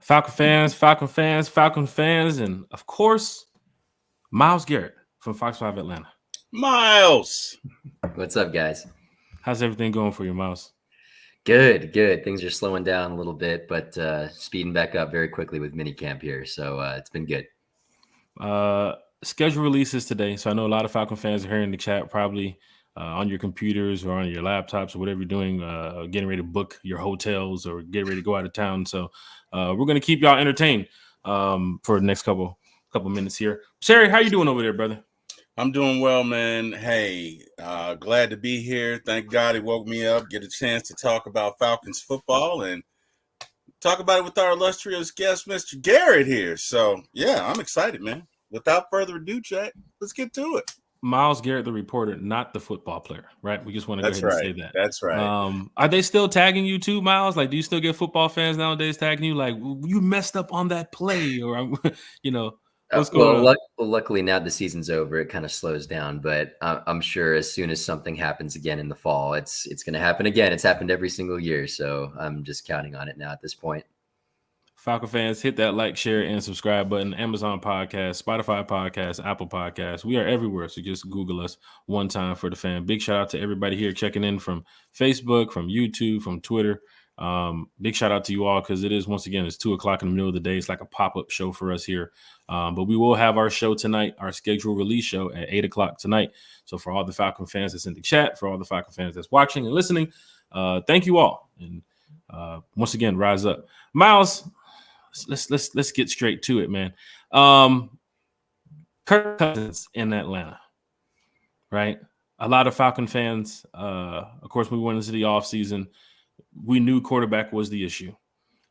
Falcon fans, and of course, Miles Garrett from Fox5 Atlanta. Miles, what's up, guys? How's everything going for you, Miles? Good. Things are slowing down a little bit, but speeding back up very quickly with minicamp here. So it's been good. Schedule releases today, so I know a lot of Falcon fans are here in the chat, probably on your computers or on your laptops or whatever you're doing, getting ready to book your hotels or get ready to go out of town. So we're going to keep y'all entertained for the next couple minutes here. Sherry, how you doing over there, brother? I'm doing well, man. Hey, glad to be here. Thank God he woke me up, get a chance to talk about Falcons football and talk about it with our illustrious guest, Mr. Garrett here. So, yeah, I'm excited, man. Without further ado, Jack, let's get to it. Miles Garrett, the reporter, not the football player, right? We just want to go ahead and say that. That's right. Are they still tagging you too, Miles? Like, do you still get football fans nowadays tagging you? Like, you messed up on that play, or what's going on? Luckily now the season's over. It kind of slows down, but I'm sure as soon as something happens again in the fall, it's going to happen again. It's happened every single year, so I'm just counting on it now at this point. Falcon fans, hit that like, share, and subscribe button. Amazon Podcast, Spotify Podcast, Apple Podcasts. We are everywhere, so just Google us one time for the fan. Big shout out to everybody here checking in from Facebook, from YouTube, from Twitter. Big shout out to you all because it is, once again, it's 2:00 in the middle of the day. It's like a pop-up show for us here. But we will have our show tonight, our scheduled release show at 8:00 tonight. So for all the Falcon fans that's in the chat, for all the Falcon fans that's watching and listening, thank you all. And once again, rise up. Miles, let's get straight to it, man. Kirk Cousins in Atlanta, right? A lot of Falcon fans, of course, we went into the offseason. We knew quarterback was the issue,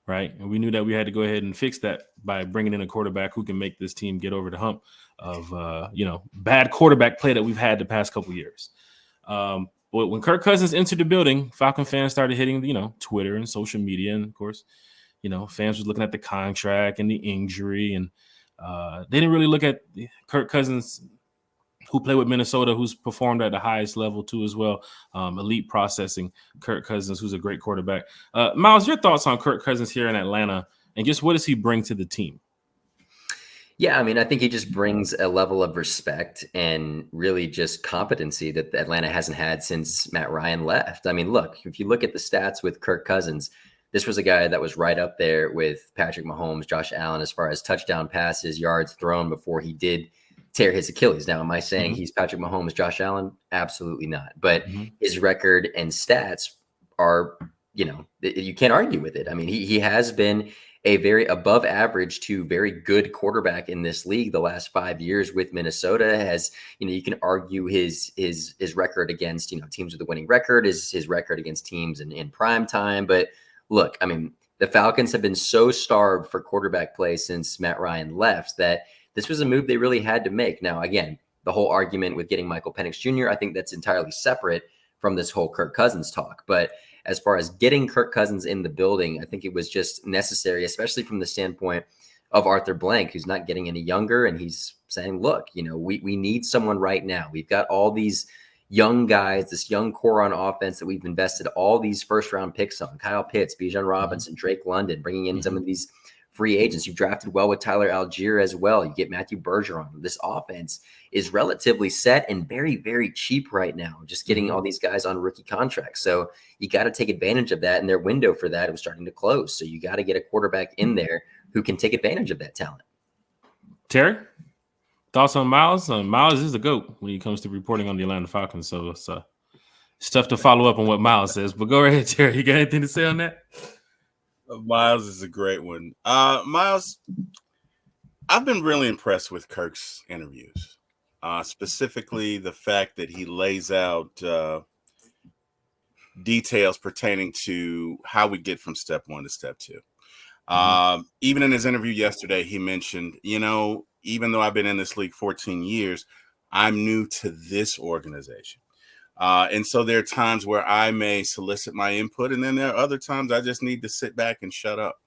right? And we knew that we had to go ahead and fix that by bringing in a quarterback who can make this team get over the hump of, bad quarterback play that we've had the past couple years. But when Kirk Cousins entered the building, Falcon fans started hitting, Twitter and social media, and of course, fans was looking at the contract and the injury, and they didn't really look at Kirk Cousins, who played with Minnesota, who's performed at the highest level too as well, elite processing. Kirk Cousins, who's a great quarterback. Miles, your thoughts on Kirk Cousins here in Atlanta, and just what does he bring to the team? Yeah, I mean, I think he just brings a level of respect and really just competency that Atlanta hasn't had since Matt Ryan left. I mean, look, if you look at the stats with Kirk Cousins, this was a guy that was right up there with Patrick Mahomes, Josh Allen, as far as touchdown passes, yards thrown before he did tear his Achilles. Now, am I saying he's Patrick Mahomes, Josh Allen? Absolutely not. But his record and stats are, you can't argue with it. I mean, he has been a very above average to very good quarterback in this league the last 5 years with Minnesota. Has, you can argue his record against, teams with a winning record, his record against teams in prime time. But look, I mean, the Falcons have been so starved for quarterback play since Matt Ryan left that this was a move they really had to make. Now, again, the whole argument with getting Michael Penix Jr., I think that's entirely separate from this whole Kirk Cousins talk. But as far as getting Kirk Cousins in the building, I think it was just necessary, especially from the standpoint of Arthur Blank, who's not getting any younger. And he's saying, look, we need someone right now. We've got all these young guys, this young core on offense that we've invested all these first-round picks on. Kyle Pitts, Bijan Robinson, Drake London, bringing in some of these free agents. You've drafted well with Tyler Algier as well. You get Matthew Bergeron. This offense is relatively set and very, very cheap right now, just getting all these guys on rookie contracts. So you got to take advantage of that, and their window for that was starting to close. So you got to get a quarterback in there who can take advantage of that talent. Terry, thoughts on Miles? Miles is the GOAT when it comes to reporting on the Atlanta Falcons, so it's tough to follow up on what Miles says. But go ahead, Terry. You got anything to say on that? Miles is a great one. Miles, I've been really impressed with Kirk's interviews, specifically the fact that he lays out details pertaining to how we get from step one to step two. Even in his interview yesterday, he mentioned, even though I've been in this league 14 years, I'm new to this organization. And so there are times where I may solicit my input, and then there are other times I just need to sit back and shut up.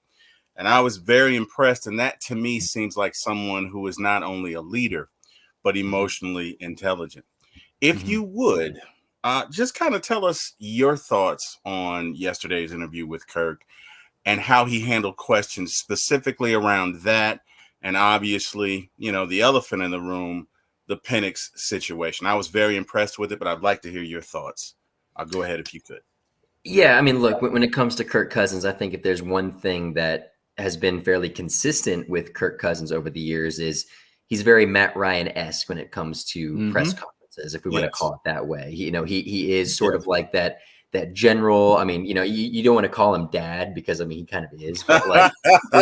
And I was very impressed. And that to me seems like someone who is not only a leader, but emotionally intelligent. If you would just kind of tell us your thoughts on yesterday's interview with Kirk and how he handled questions specifically around that. And obviously, the elephant in the room, the Penix situation. I was very impressed with it, but I'd like to hear your thoughts. I'll go ahead if you could. Yeah, I mean, look, when it comes to Kirk Cousins, I think if there's one thing that has been fairly consistent with Kirk Cousins over the years is he's very Matt Ryan-esque when it comes to press conferences, if we want to call it that way. He is sort of like that general. I mean, you don't want to call him dad because, I mean, he kind of is, but like,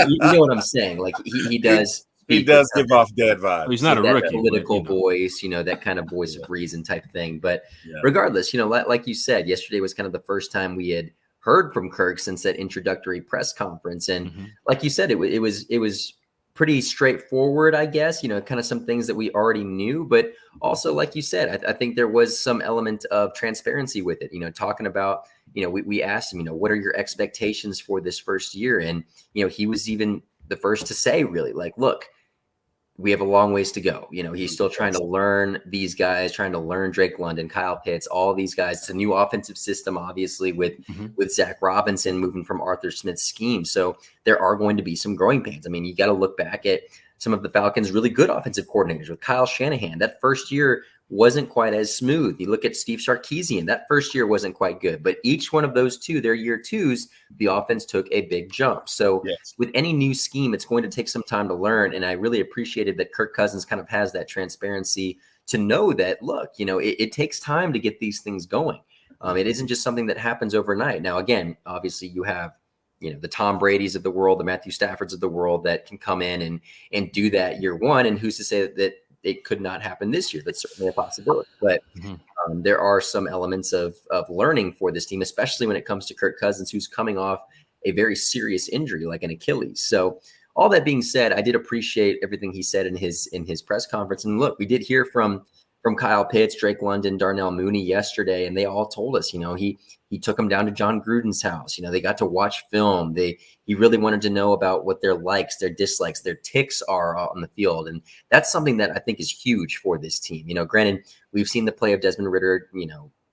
you know what I'm saying? Like he does. He does give off dad vibes. He's not a rookie. Political voice, that kind of voice of reason type thing. But regardless, like you said, yesterday was kind of the first time we had heard from Kirk since that introductory press conference. And like you said, it was pretty straightforward, I guess, kind of some things that we already knew. But also, like you said, I think there was some element of transparency with it, talking about, we asked him, what are your expectations for this first year? And, he was even the first to say, really, like, look, we have a long ways to go. He's still trying to learn these guys, trying to learn Drake London, Kyle Pitts, all these guys. It's a new offensive system, obviously, with Zach Robinson moving from Arthur Smith's scheme. So there are going to be some growing pains. I mean, you got to look back at some of the Falcons' really good offensive coordinators with Kyle Shanahan. That first year wasn't quite as smooth. You look at Steve Sarkisian, that first year wasn't quite good. But each one of those two, their year twos, the offense took a big jump. So with any new scheme, it's going to take some time to learn. And I really appreciated that Kirk Cousins kind of has that transparency to know that, look, it takes time to get these things going. It isn't just something that happens overnight. Now, again, obviously you have the Tom Brady's of the world, the Matthew Staffords of the world that can come in and do that year one. And who's to say that it could not happen this year? That's certainly a possibility. But there are some elements of learning for this team, especially when it comes to Kirk Cousins, who's coming off a very serious injury like an Achilles. So all that being said, I did appreciate everything he said in his press conference. And look, we did hear from Kyle Pitts, Drake London, Darnell Mooney yesterday, and they all told us, he took them down to John Gruden's house. They got to watch film. He really wanted to know about what their likes, their dislikes, their ticks are on the field. And that's something that I think is huge for this team. Granted, we've seen the play of Desmond Ridder,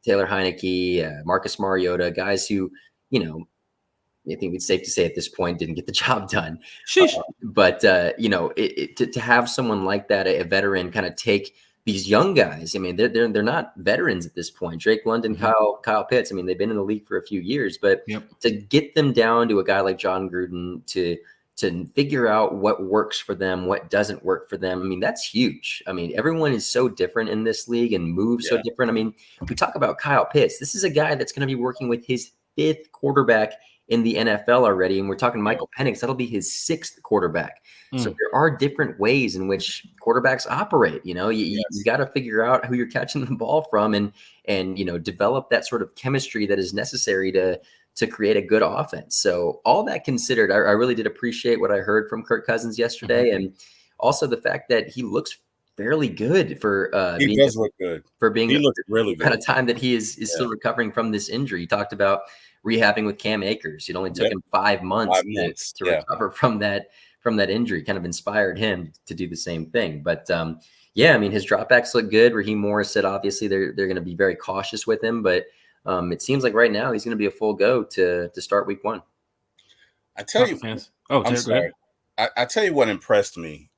Taylor Heineke, Marcus Mariota, guys who, I think it's safe to say at this point didn't get the job done. But to have someone like that, a veteran, kind of take these young guys, I mean, they're not veterans at this point. Drake London, Kyle Pitts, I mean, they've been in the league for a few years, but to get them down to a guy like John Gruden to figure out what works for them, what doesn't work for them, I mean, that's huge. I mean, everyone is so different in this league and moves so different. I mean, we talk about Kyle Pitts. This is a guy that's going to be working with his fifth quarterback in the NFL already. And we're talking Michael Penix. That'll be his sixth quarterback. So there are different ways in which quarterbacks operate. You got to figure out who you're catching the ball from and develop that sort of chemistry that is necessary to create a good offense. So all that considered, I really did appreciate what I heard from Kirk Cousins yesterday. And also the fact that he looks fairly good for he does look good for being he looked really good kind of time that he is still recovering from this injury. He talked about rehabbing with Cam Akers. It only took him 5 months to recover from that injury. Kind of inspired him to do the same thing. But I mean, his dropbacks look good. Raheem Morris said obviously they're going to be very cautious with him, but it seems like right now he's going to be a full go to start week one. I tell you, I'm sorry. Go I tell you what impressed me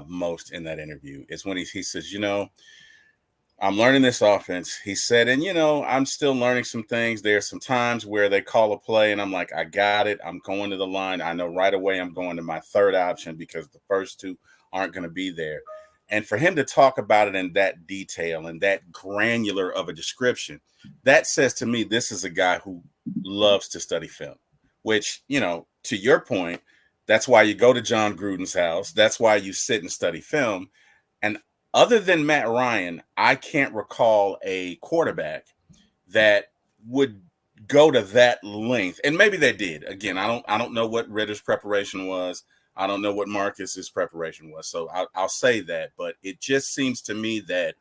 most in that interview is when he says, I'm learning this offense. He said, and, I'm still learning some things. There's some times where they call a play and I'm like, I got it. I'm going to the line. I know right away I'm going to my third option because the first two aren't going to be there. And for him to talk about it in that detail and that granular of a description, that says to me, this is a guy who loves to study film, which, to your point, that's why you go to John Gruden's house. That's why you sit and study film. And other than Matt Ryan, I can't recall a quarterback that would go to that length. And maybe they did. Again, I don't know what Ritter's preparation was. I don't know what Marcus's preparation was. So I'll say that. But it just seems to me that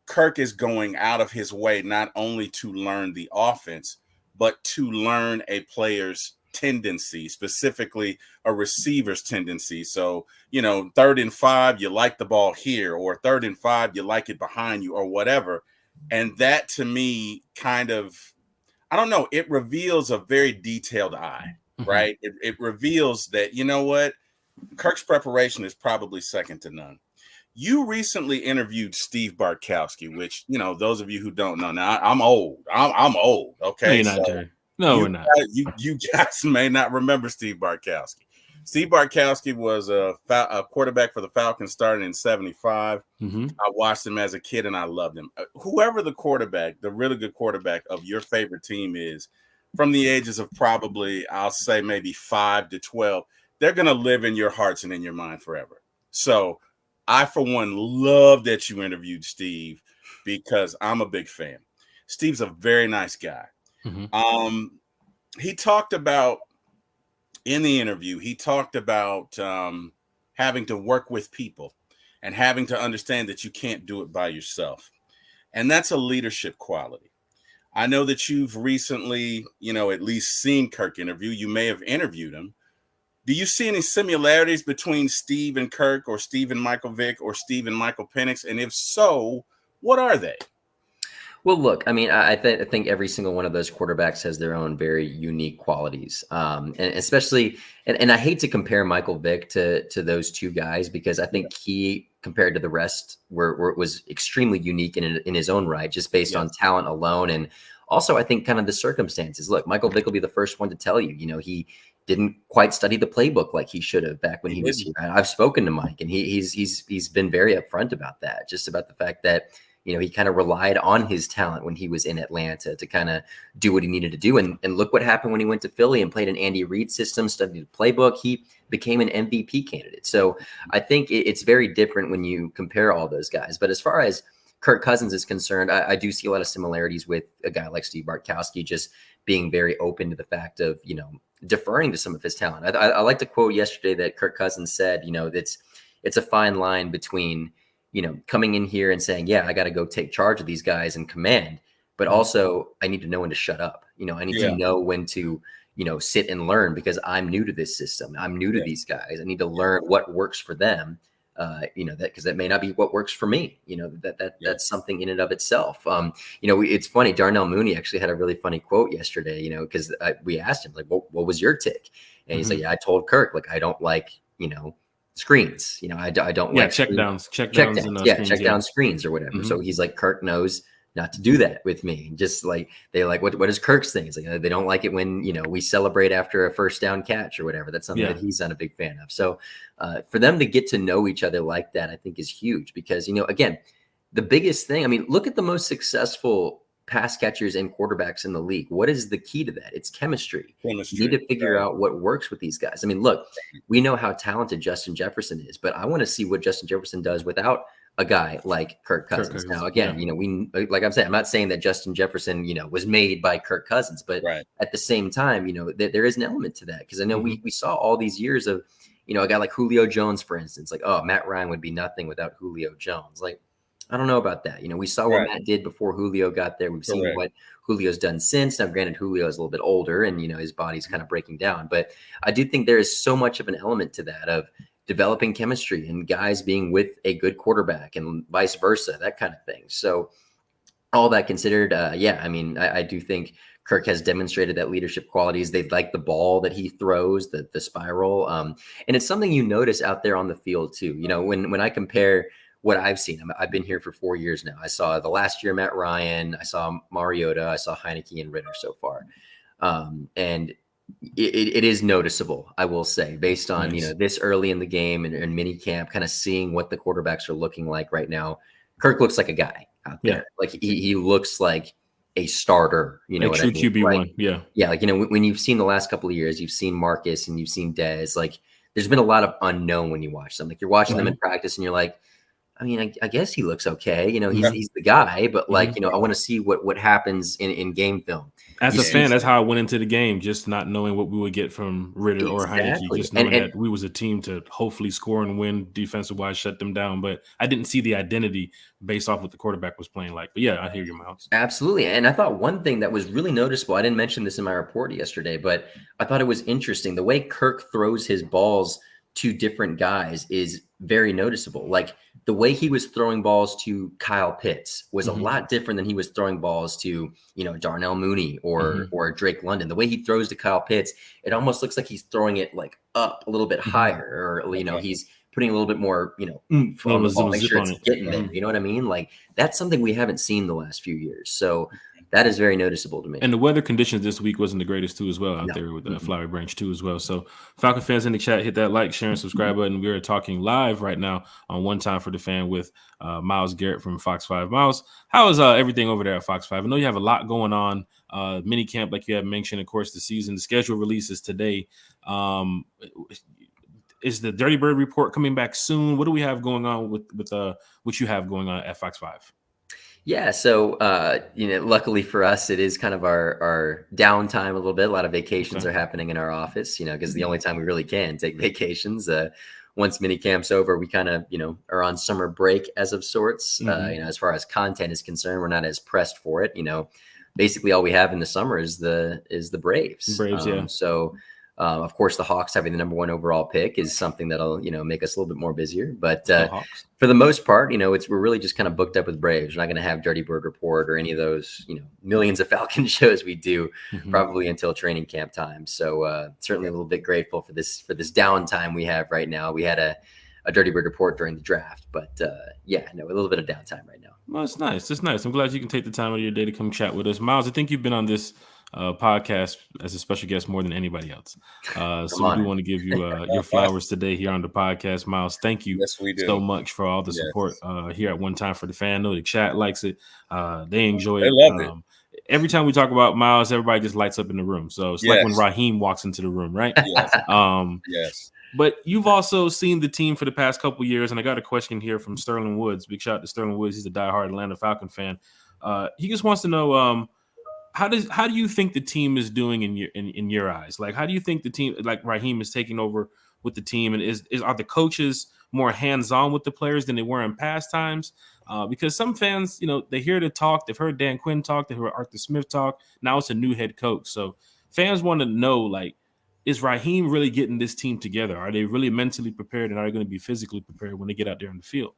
Kirk is going out of his way not only to learn the offense, but to learn a player's tendency, specifically a receiver's tendency. So, 3rd and 5, you like the ball here, or 3rd and 5, you like it behind you, or whatever. And that to me kind of, I don't know, it reveals a very detailed eye. right? It reveals that, you know what? Kirk's preparation is probably second to none. You recently interviewed Steve Bartkowski, which, you know, those of you who don't know, now I'm old. I'm old. Okay. No, you're not, Jerry. No, we're not. You guys may not remember Steve Bartkowski. Steve Bartkowski was a quarterback for the Falcons starting in 75. I watched him as a kid and I loved him. Whoever the quarterback, the really good quarterback of your favorite team is, from the ages of probably, I'll say maybe 5 to 12, they're going to live in your hearts and in your mind forever. So I, for one, love that you interviewed Steve because I'm a big fan. Steve's a very nice guy. He talked about, in the interview, he talked about having to work with people and having to understand that you can't do it by yourself. And that's a leadership quality. I know that you've recently, you know, at least seen Kirk interview. You may have interviewed him. Do you see any similarities between Steve and Kirk, or Steve and Michael Vick, or Steve and Michael Penix? And if so, what are they? Well, look, I mean, I think every single one of those quarterbacks has their own very unique qualities, and especially, and I hate to compare Michael Vick to those two guys because I think he, compared to the rest, was extremely unique in his own right, just based on talent alone, and also I think kind of the circumstances. Look, Michael Vick will be the first one to tell you, you know, he didn't quite study the playbook like he should have back when he was here. I've spoken to Mike, and he's been very upfront about that, just about the fact that, you know, he kind of relied on his talent when he was in Atlanta to kind of do what he needed to do. And look what happened when he went to Philly and played an Andy Reid system, studied the playbook. He became an MVP candidate. So I think it's very different when you compare all those guys. But as far as Kirk Cousins is concerned, I do see a lot of similarities with a guy like Steve Bartkowski, just being very open to the fact of, you know, deferring to some of his talent. I like to quote yesterday that Kirk Cousins said, you know, it's a fine line between, you know, coming in here and saying, yeah, I got to go take charge of these guys and command, but also I need to know when to shut up. You know, I need to know when to, you know, sit and learn because I'm new to this system. I'm new to these guys. I need to learn what works for them. You know, that because that may not be what works for me. You know, that's something in and of itself. You know, it's funny. Darnell Mooney actually had a really funny quote yesterday, you know, because we asked him, like, what was your tick? And he's like, yeah, I told Kirk, like, I don't like, you know, screens. You know, I don't like check downs, check down screens or whatever. So he's like, Kirk knows not to do that with me. Just like they're like, what is Kirk's thing? It's like they don't like it when, you know, we celebrate after a first down catch or whatever. That's something that he's not a big fan of. So for them to get to know each other like that, I think is huge because, you know, again, the biggest thing, I mean, look at the most successful pass catchers and quarterbacks in the league. What is the key to that? It's chemistry. You need to figure out what works with these guys. I mean, look, we know how talented Justin Jefferson is, but I want to see what Justin Jefferson does without a guy like Kirk Cousins. Now, again, you know, like I'm saying, I'm not saying that Justin Jefferson, you know, was made by Kirk Cousins, but at the same time, you know, there is an element to that because I know we saw all these years of, you know, a guy like Julio Jones, for instance, like, oh, Matt Ryan would be nothing without Julio Jones. Like, I don't know about that. You know, we saw what Matt did before Julio got there. We've seen what Julio's done since. Now, granted, Julio is a little bit older and, you know, his body's kind of breaking down. But I do think there is so much of an element to that of developing chemistry and guys being with a good quarterback and vice versa, that kind of thing. So all that considered, I mean, I do think Kirk has demonstrated that leadership qualities. They like the ball that he throws, the spiral. And it's something you notice out there on the field, too. You know, when I compare what I've seen, I've been here for 4 years now. I saw the last year Matt Ryan, I saw Mariota, I saw Heineke and Ritter so far. And it is noticeable, I will say, based on, you know, this early in the game and mini camp, kind of seeing what the quarterbacks are looking like right now. Kirk looks like a guy out there. Like he looks like a starter, you know, a true QB1. Yeah. Like, you know, when you've seen the last couple of years, you've seen Marcus and you've seen Dez, like there's been a lot of unknown when you watch them. Like you're watching them in practice and you're like, I mean, I guess he looks okay. You know, he's the guy, but like, you know, I want to see what happens in game film. As a fan, that's how I went into the game, just not knowing what we would get from Ritter or Heineke, just knowing that we was a team to hopefully score and win defensive wise, shut them down. But I didn't see the identity based off what the quarterback was playing like. But yeah, I hear you, Miles. Absolutely. And I thought one thing that was really noticeable, I didn't mention this in my report yesterday, but I thought it was interesting. The way Kirk throws his balls to different guys is very noticeable. Like the way he was throwing balls to Kyle Pitts was Mm-hmm. a lot different than he was throwing balls to, Darnell Mooney or Drake London. The way he throws to Kyle Pitts, it almost looks like he's throwing it like up a little bit higher, or, he's putting a little bit more, oomph on the ball, make sure it's getting there. You know what I mean? Like, that's something we haven't seen the last few years. So that is very noticeable to me. And the weather conditions this week wasn't the greatest too as well out there with the Flowery Branch too as well. So Falcon fans in the chat, hit that like, share, and subscribe button. We are talking live right now on One Time for the Fan with Miles Garrett from Fox5. Miles, how is everything over there at Fox5? I know you have a lot going on. Mini camp, like you have mentioned, of course, the season. The schedule releases today. Is the Dirty Bird report coming back soon? What do we have going on with what you have going on at Fox5? Yeah, so luckily for us, it is kind of our downtime a little bit. A lot of vacations are happening in our office, because the only time we really can take vacations. Once mini camp's over, we kind of are on summer break as of sorts. As far as content is concerned, we're not as pressed for it. Basically all we have in the summer is the Braves. So. Of course, the Hawks having the #1 overall pick is something that'll, make us a little bit more busier. But for the most part, we're really just kind of booked up with Braves. We're not going to have Dirty Bird Report or any of those, millions of Falcon shows we do probably until training camp time. So certainly a little bit grateful for this downtime we have right now. We had a Dirty Bird Report during the draft, but a little bit of downtime right now. Well, it's nice. It's nice. I'm glad you can take the time out of your day to come chat with us. Miles, I think you've been on this podcast as a special guest more than anybody else. So we do want to give you your flowers today here on the podcast. Miles, thank you so much for all the support here at One Time for the Fan. I know the chat likes it. They enjoy it. They love it. Every time we talk about Miles, everybody just lights up in the room. So it's like when Raheem walks into the room, right? Yes. But you've also seen the team for the past couple of years, and I got a question here from Sterling Woods. Big shout out to Sterling Woods. He's a diehard Atlanta Falcon fan. He just wants to know how do you think the team is doing in your eyes? Like, how do you think the team, like Raheem, is taking over with the team, and are the coaches more hands-on with the players than they were in past times? Because some fans, they hear the talk, they've heard Dan Quinn talk, they've heard Arthur Smith talk. Now it's a new head coach, so fans want to know, like, is Raheem really getting this team together? Are they really mentally prepared, and are they going to be physically prepared when they get out there in the field?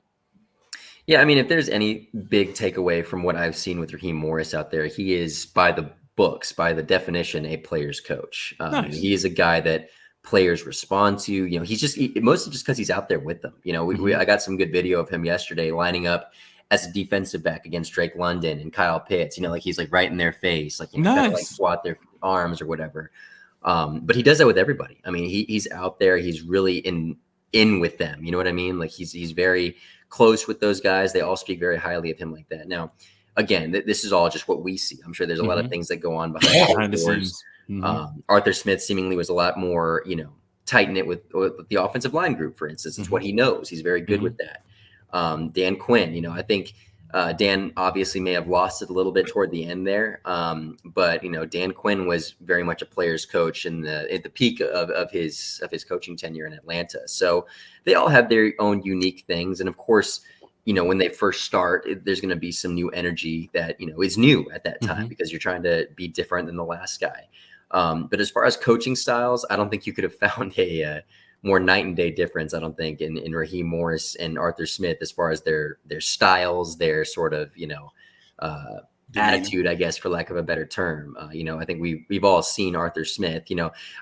Yeah, I mean, if there's any big takeaway from what I've seen with Raheem Morris out there, he is, by the books, by the definition, a player's coach. Nice. He is a guy that players respond to. He's mostly just because he's out there with them. I got some good video of him yesterday lining up as a defensive back against Drake London and Kyle Pitts. Like he's like right in their face, like nice. Like swat their arms or whatever. But he does that with everybody. I mean, he's out there. He's really in with them. You know what I mean? Like he's very close with those guys. They all speak very highly of him like that. Now, again, this is all just what we see. I'm sure there's a lot of things that go on behind the doors. Arthur Smith seemingly was a lot more, tight-knit with the offensive line group, for instance. It's what he knows. He's very good with that. Dan Quinn, I think Dan obviously may have lost it a little bit toward the end there. But Dan Quinn was very much a player's coach at the peak of his coaching tenure in Atlanta. So they all have their own unique things. And of course, when they first start, there's going to be some new energy that, is new at that time because you're trying to be different than the last guy. But as far as coaching styles, I don't think you could have found a more night and day difference, I don't think, in Raheem Morris and Arthur Smith as far as their styles, their sort of, attitude, I guess, for lack of a better term. I think we've all seen Arthur Smith,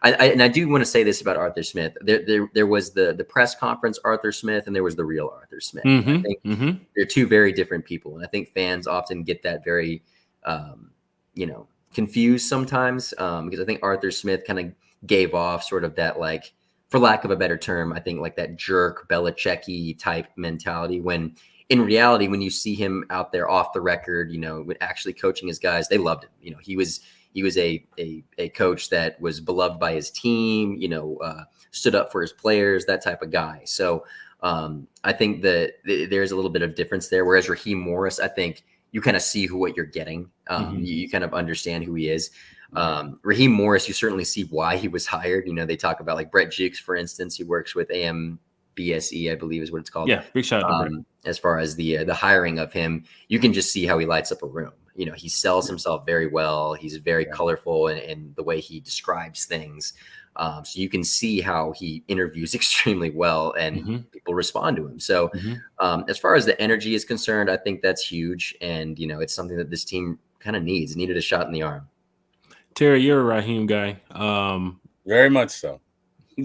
I do want to say this about Arthur Smith. There was the press conference Arthur Smith, and there was the real Arthur Smith. I think they're two very different people. And I think fans often get that very, confused sometimes because I think Arthur Smith kind of gave off sort of that, like, for lack of a better term, I think like that jerk Belichick-y type mentality, when in reality, when you see him out there off the record, actually coaching his guys, they loved him. He was a coach that was beloved by his team, stood up for his players, that type of guy. So I think that there's a little bit of difference there. Whereas Raheem Morris, I think you kind of see what you're getting. You kind of understand who he is. Raheem Morris, you certainly see why he was hired. They talk about like Brett Jukes, for instance, he works with AMBSE, I believe is what it's called. Yeah, big shout out to Brett. As far as the hiring of him, you can just see how he lights up a room. He sells himself very well. He's very colorful in the way he describes things. So you can see how he interviews extremely well and people respond to him. So as far as the energy is concerned, I think that's huge. And, it's something that this team kind of needed a shot in the arm. Terry, you're a Raheem guy. Very much so.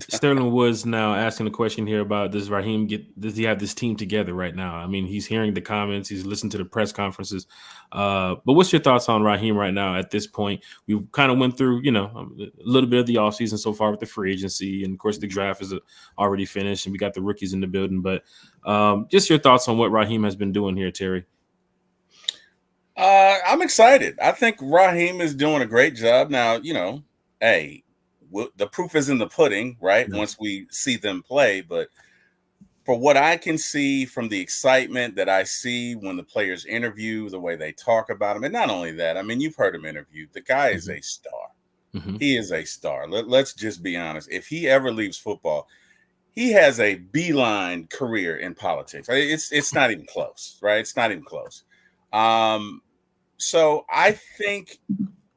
Sterling Woods now asking a question here about does he have this team together right now? I mean, he's hearing the comments, he's listening to the press conferences. But what's your thoughts on Raheem right now at this point? We kind of went through, a little bit of the offseason so far with the free agency. And of course, the draft is already finished and we got the rookies in the building. But just your thoughts on what Raheem has been doing here, Terry. I'm excited. I think Raheem is doing a great job. Now, the proof is in the pudding, right? Yeah. Once we see them play. But for what I can see from the excitement that I see when the players interview, the way they talk about him, and not only that, I mean, you've heard him interviewed. The guy is a star. He is a star. Let's just be honest. If he ever leaves football, he has a beeline career in politics. It's not even close, right? It's not even close. So I think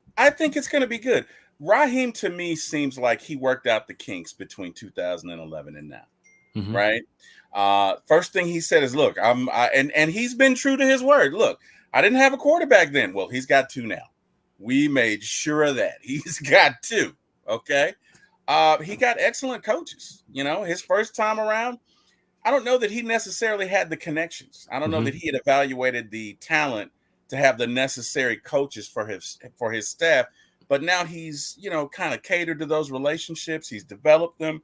it's going to be good. Raheem, to me, seems like he worked out the kinks between 2011 and now, right? First thing he said is, look, and he's been true to his word. Look, I didn't have a quarterback then. Well, he's got two now. We made sure of that. He's got two, okay? He got excellent coaches. His first time around, I don't know that he necessarily had the connections. I don't know that he had evaluated the talent to have the necessary coaches for his staff. But now he's, kind of catered to those relationships. He's developed them.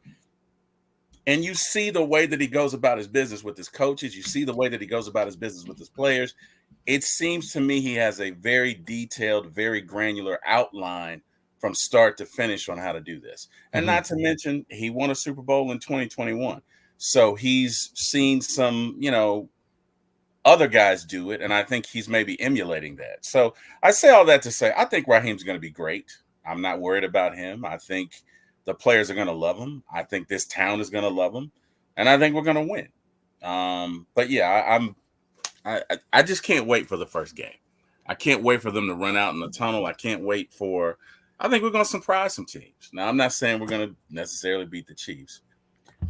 And you see the way that he goes about his business with his coaches. You see the way that he goes about his business with his players. It seems to me he has a very detailed, very granular outline from start to finish on how to do this. And not to mention, he won a Super Bowl in 2021. So he's seen some, other guys do it, and I think he's maybe emulating that. So I say all that to say I think Raheem's going to be great. I'm not worried about him. I think the players are going to love him. I think this town is going to love him, and I think we're going to win. But yeah, I just can't wait for the first game. I can't wait for them to run out in the tunnel. I think we're going to surprise some teams. Now, I'm not saying we're going to necessarily beat the Chiefs,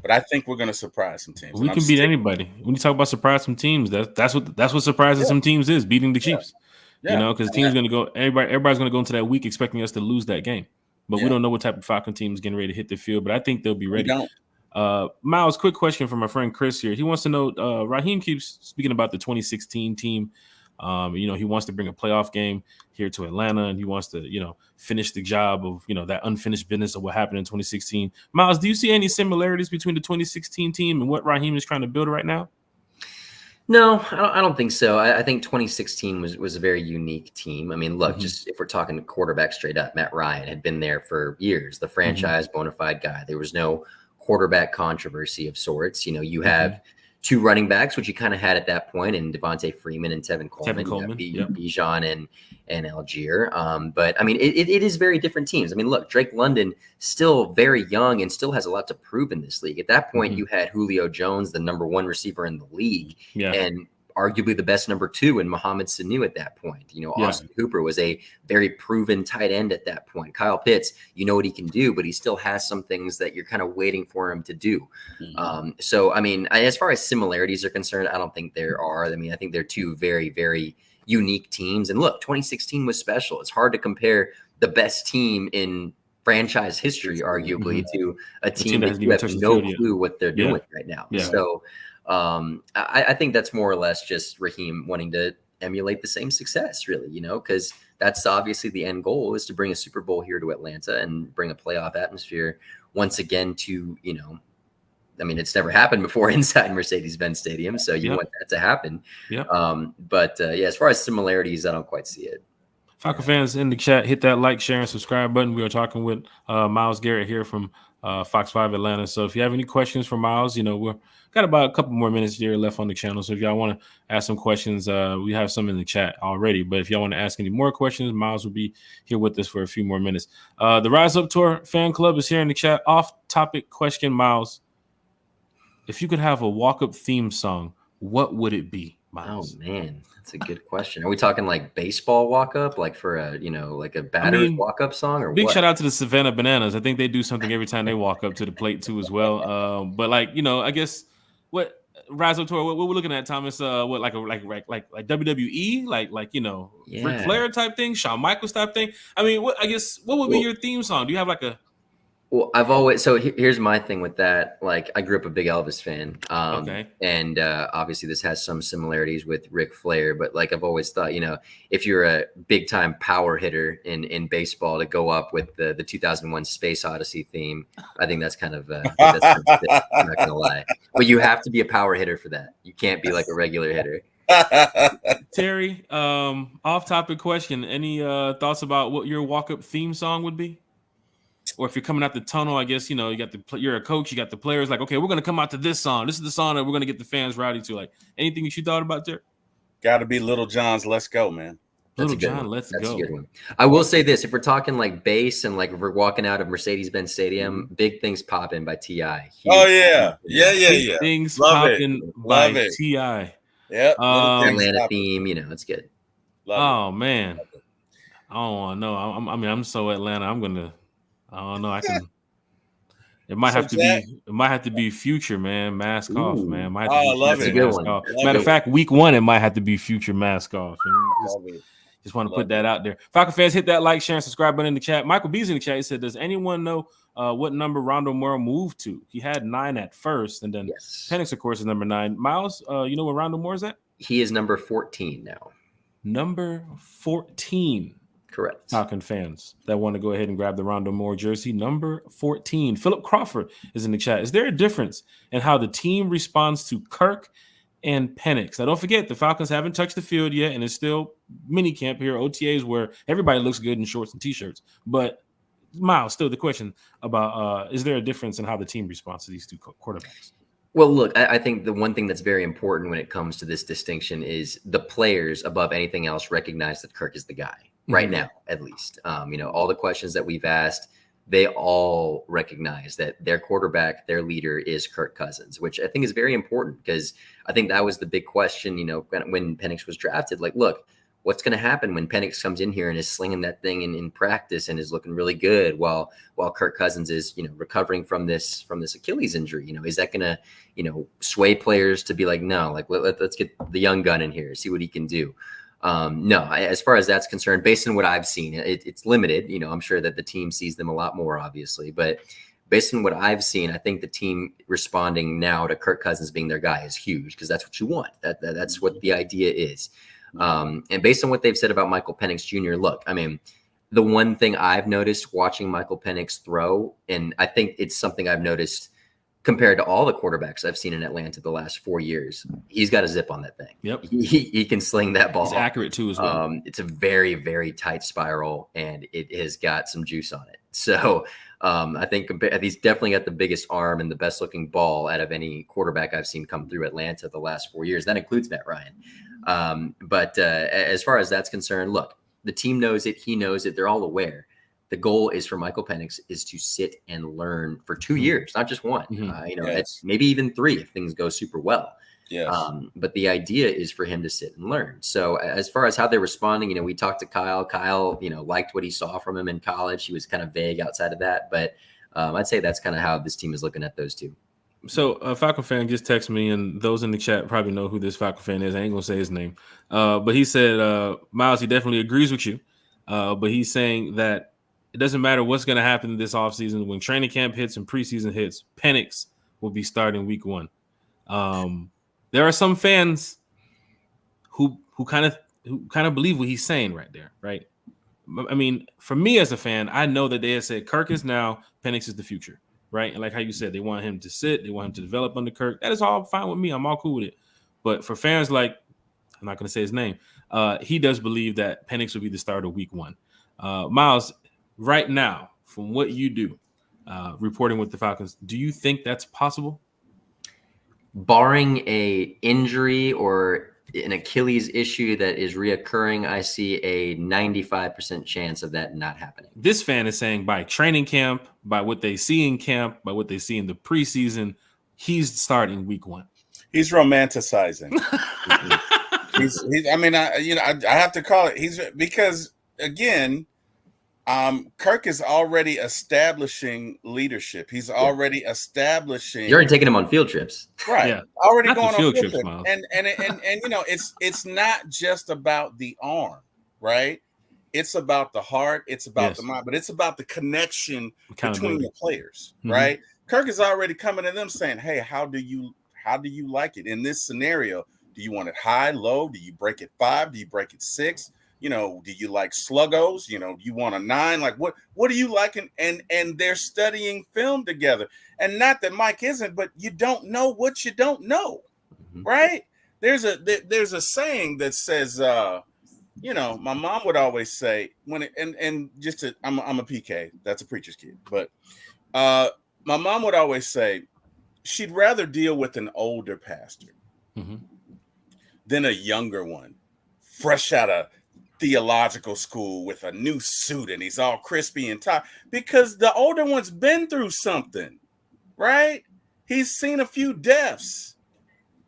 but I think we're going to surprise some teams. We can beat anybody. When you talk about surprise some teams, that's what surprising some teams is, beating the Chiefs. Yeah. Because the team's going to go. Everybody's going to go into that week expecting us to lose that game, but we don't know what type of Falcon team is getting ready to hit the field. But I think they'll be ready. Miles, quick question from my friend Chris here. He wants to know. Raheem keeps speaking about the 2016 team. He wants to bring a playoff game here to Atlanta, and he wants to, finish the job of, that unfinished business of what happened in 2016. Miles, do you see any similarities between the 2016 team and what Raheem is trying to build right now? No, I don't think so. I think 2016 was a very unique team. I mean, look, just if we're talking quarterback straight up, Matt Ryan had been there for years, the franchise bona fide guy. There was no quarterback controversy of sorts. You have two running backs, which you kind of had at that point, in Devontae Freeman and Tevin Coleman. Bijan and Algier. But I mean, it is very different teams. I mean, look, Drake London still very young and still has a lot to prove in this league. At that point, you had Julio Jones, the number one receiver in the league, and arguably the best number two in Mohamed Sanu at that point. Austin Hooper was a very proven tight end at that point. Kyle Pitts, what he can do, but he still has some things that you're kind of waiting for him to do. So, I mean, as far as similarities are concerned, I don't think there are. I mean, I think they're two very, very unique teams. And look, 2016 was special. It's hard to compare the best team in franchise history, arguably, to a team that you have no clue what they're doing right now. So, I think that's more or less just Raheem wanting to emulate the same success, really, because that's obviously the end goal, is to bring a Super Bowl here to Atlanta and bring a playoff atmosphere once again to, I mean, it's never happened before inside Mercedes-Benz Stadium, so you want that to happen. But as far as similarities, I don't quite see it. Falcon fans in the chat, hit that like, share, and subscribe button. We are talking with Miles Garrett here from Fox5 Atlanta. So if you have any questions for Miles, we're got about a couple more minutes here left on the channel. So if y'all want to ask some questions, we have some in the chat already. But if y'all want to ask any more questions, Miles will be here with us for a few more minutes. The Rise Up Tour fan club is here in the chat. Off-topic question, Miles. If you could have a walk-up theme song, what would it be? Miles? Oh man, that's a good question. Are we talking like baseball walk up, like for a like a batter's walk up song, or big what? shout out to the Savannah Bananas. I think they do something every time they walk up to the plate too as well. But like I guess what Rise Up Tour, what we're looking at, Thomas, what like WWE, like Ric Flair type thing, Shawn Michaels type thing. I mean, what would be your theme song? Do you have like a Well, I've always here's my thing with that. Like, I grew up a big Elvis fan, okay, and obviously this has some similarities with Ric Flair. But like, I've always thought, if you're a big time power hitter in baseball, to go up with the 2001 Space Odyssey theme, I think that's kind of that's kind of fit, I'm not gonna lie. But you have to be a power hitter for that. You can't be like a regular hitter. Terry, off topic question. Any thoughts about what your walk up theme song would be? Or if you're coming out the tunnel, I guess, you're a coach, you got the players like, okay, we're going to come out to this song. This is the song that we're going to get the fans rowdy to. Like, anything that you thought about there? Got to be Little John's Let's Go, man. Little John, Let's Go. That's a good one. I will say this. If we're talking like bass and like if we're walking out of Mercedes-Benz Stadium, Big Things Poppin' by T.I. Oh, yeah. Yeah. Things Love Poppin' by T.I. Yep. Atlanta theme, it's good. Oh, man. I don't want to know. I'm so Atlanta. I don't know. It might have to be Future, man. Mask Off, man. I love it. Matter of fact, week 1, it might have to be Future Mask Off. Just want to put that out there. Falcon fans, hit that like, share, and subscribe button in the chat. Michael B's in the chat. He said, does anyone know what number Rondo Moore moved to? He had 9 at first, and then Penix, of course, is number 9. Miles, you know where Rondo Moore's at? He is number 14 now. Number 14. Correct. Falcon fans that want to go ahead and grab the Rondo Moore jersey, number 14. Philip Crawford is in the chat. Is there a difference in how the team responds to Kirk and Penix? Now, don't forget, the Falcons haven't touched the field yet, and it's still mini camp here, OTAs, where everybody looks good in shorts and T-shirts. But, Miles, still the question about is there a difference in how the team responds to these two quarterbacks? Well, look, I think the one thing that's very important when it comes to this distinction is the players above anything else recognize that Kirk is the guy right now, at least. All the questions that we've asked, they all recognize that their quarterback, their leader is Kirk Cousins, which I think is very important because I think that was the big question, when Penix was drafted. Like, look, what's going to happen when Penix comes in here and is slinging that thing in practice and is looking really good while Kirk Cousins is, recovering from this Achilles injury? Is that going to, sway players to be like, no, like let's get the young gun in here, see what he can do. No, as far as that's concerned, based on what I've seen, it's limited. I'm sure that the team sees them a lot more, obviously, but based on what I've seen, I think the team responding now to Kirk Cousins being their guy is huge because that's what you want. That's what the idea is. And based on what they've said about Michael Penix Jr., look, I mean, the one thing I've noticed watching Michael Penix throw, and I think it's something I've noticed compared to all the quarterbacks I've seen in Atlanta the last 4 years, he's got a zip on that thing. Yep. He can sling that ball. He's accurate too as well. It's a very, very tight spiral, and it has got some juice on it. So I think he's definitely got the biggest arm and the best looking ball out of any quarterback I've seen come through Atlanta the last 4 years. That includes Matt Ryan. But as far as that's concerned, look, the team knows it. He knows it. They're all aware. The goal is for Michael Penix is to sit and learn for 2 years, not just one. Maybe even 3 if things go super well. Yes. But the idea is for him to sit and learn. So as far as how they're responding, we talked to Kyle. Kyle, liked what he saw from him in college. He was kind of vague outside of that, but I'd say that's kind of how this team is looking at those two. So a Falcon fan just texted me, and those in the chat probably know who this Falcon fan is. I ain't gonna say his name, but he said, Miles, he definitely agrees with you, but he's saying that it doesn't matter what's going to happen this offseason. When training camp hits and preseason hits, Penix will be starting week 1. There are some fans who kind of believe what he's saying right there, right? I mean, for me as a fan, I know that they have said Kirk is now, Penix is the future, right? And like how you said, they want him to sit, they want him to develop under Kirk. That is all fine with me. I'm all cool with it. But for fans like, I'm not going to say his name, he does believe that Penix will be the starter week 1. Miles, right now, from what you do, reporting with the Falcons, do you think that's possible? Barring a injury or an Achilles issue that is reoccurring, I see a 95% chance of that not happening. This fan is saying by training camp, by what they see in camp, by what they see in the preseason, he's starting week 1. He's romanticizing. I mean, I have to call it. Because again, Kirk is already establishing leadership. He's already establishing. You're already taking him on field trips, right? Yeah. Already Not going on field field trips, trips. Miles. And you know, it's not just about the arm, right? It's about the heart. It's about the mind, but it's about the connection between the players, right? Kirk is already coming to them saying, "Hey, how do you like it in this scenario? Do you want it high, low? Do you break it 5? Do you break it 6? You know, do you like sluggos? You know, do you want a 9? Like what do you like?" And they're studying film together. And not that Mike isn't, but you don't know what you don't know, right? There's a saying that says, you know, my mom would always say I'm a PK, that's a preacher's kid, but my mom would always say she'd rather deal with an older pastor than a younger one, fresh out of theological school with a new suit and he's all crispy and tight, because the older one's been through something, right? He's seen a few deaths.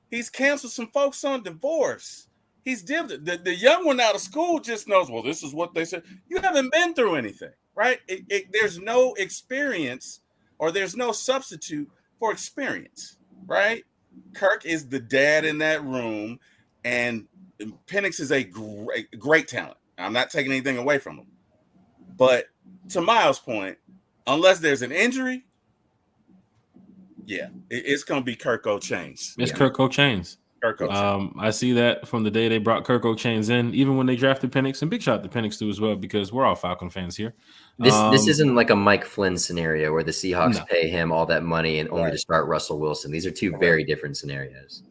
He's canceled some folks on divorce. He's different. The young one out of school just knows, well, this is what they said. You haven't been through anything, right? There's no experience, or there's no substitute for experience, right? Kirk is the dad in that room, and Penix is a great talent. I'm not taking anything away from him. But to Miles' point, unless there's an injury, it's going to be Kirk O'Chains. It's Kirk O'Chains. I see that from the day they brought Kirk O'Chains in, even when they drafted Penix, and big shout out to Penix too as well, because we're all Falcon fans here. This isn't like a Mike Flynn scenario where the Seahawks pay him all that money and only to start Russell Wilson. These are two very different scenarios.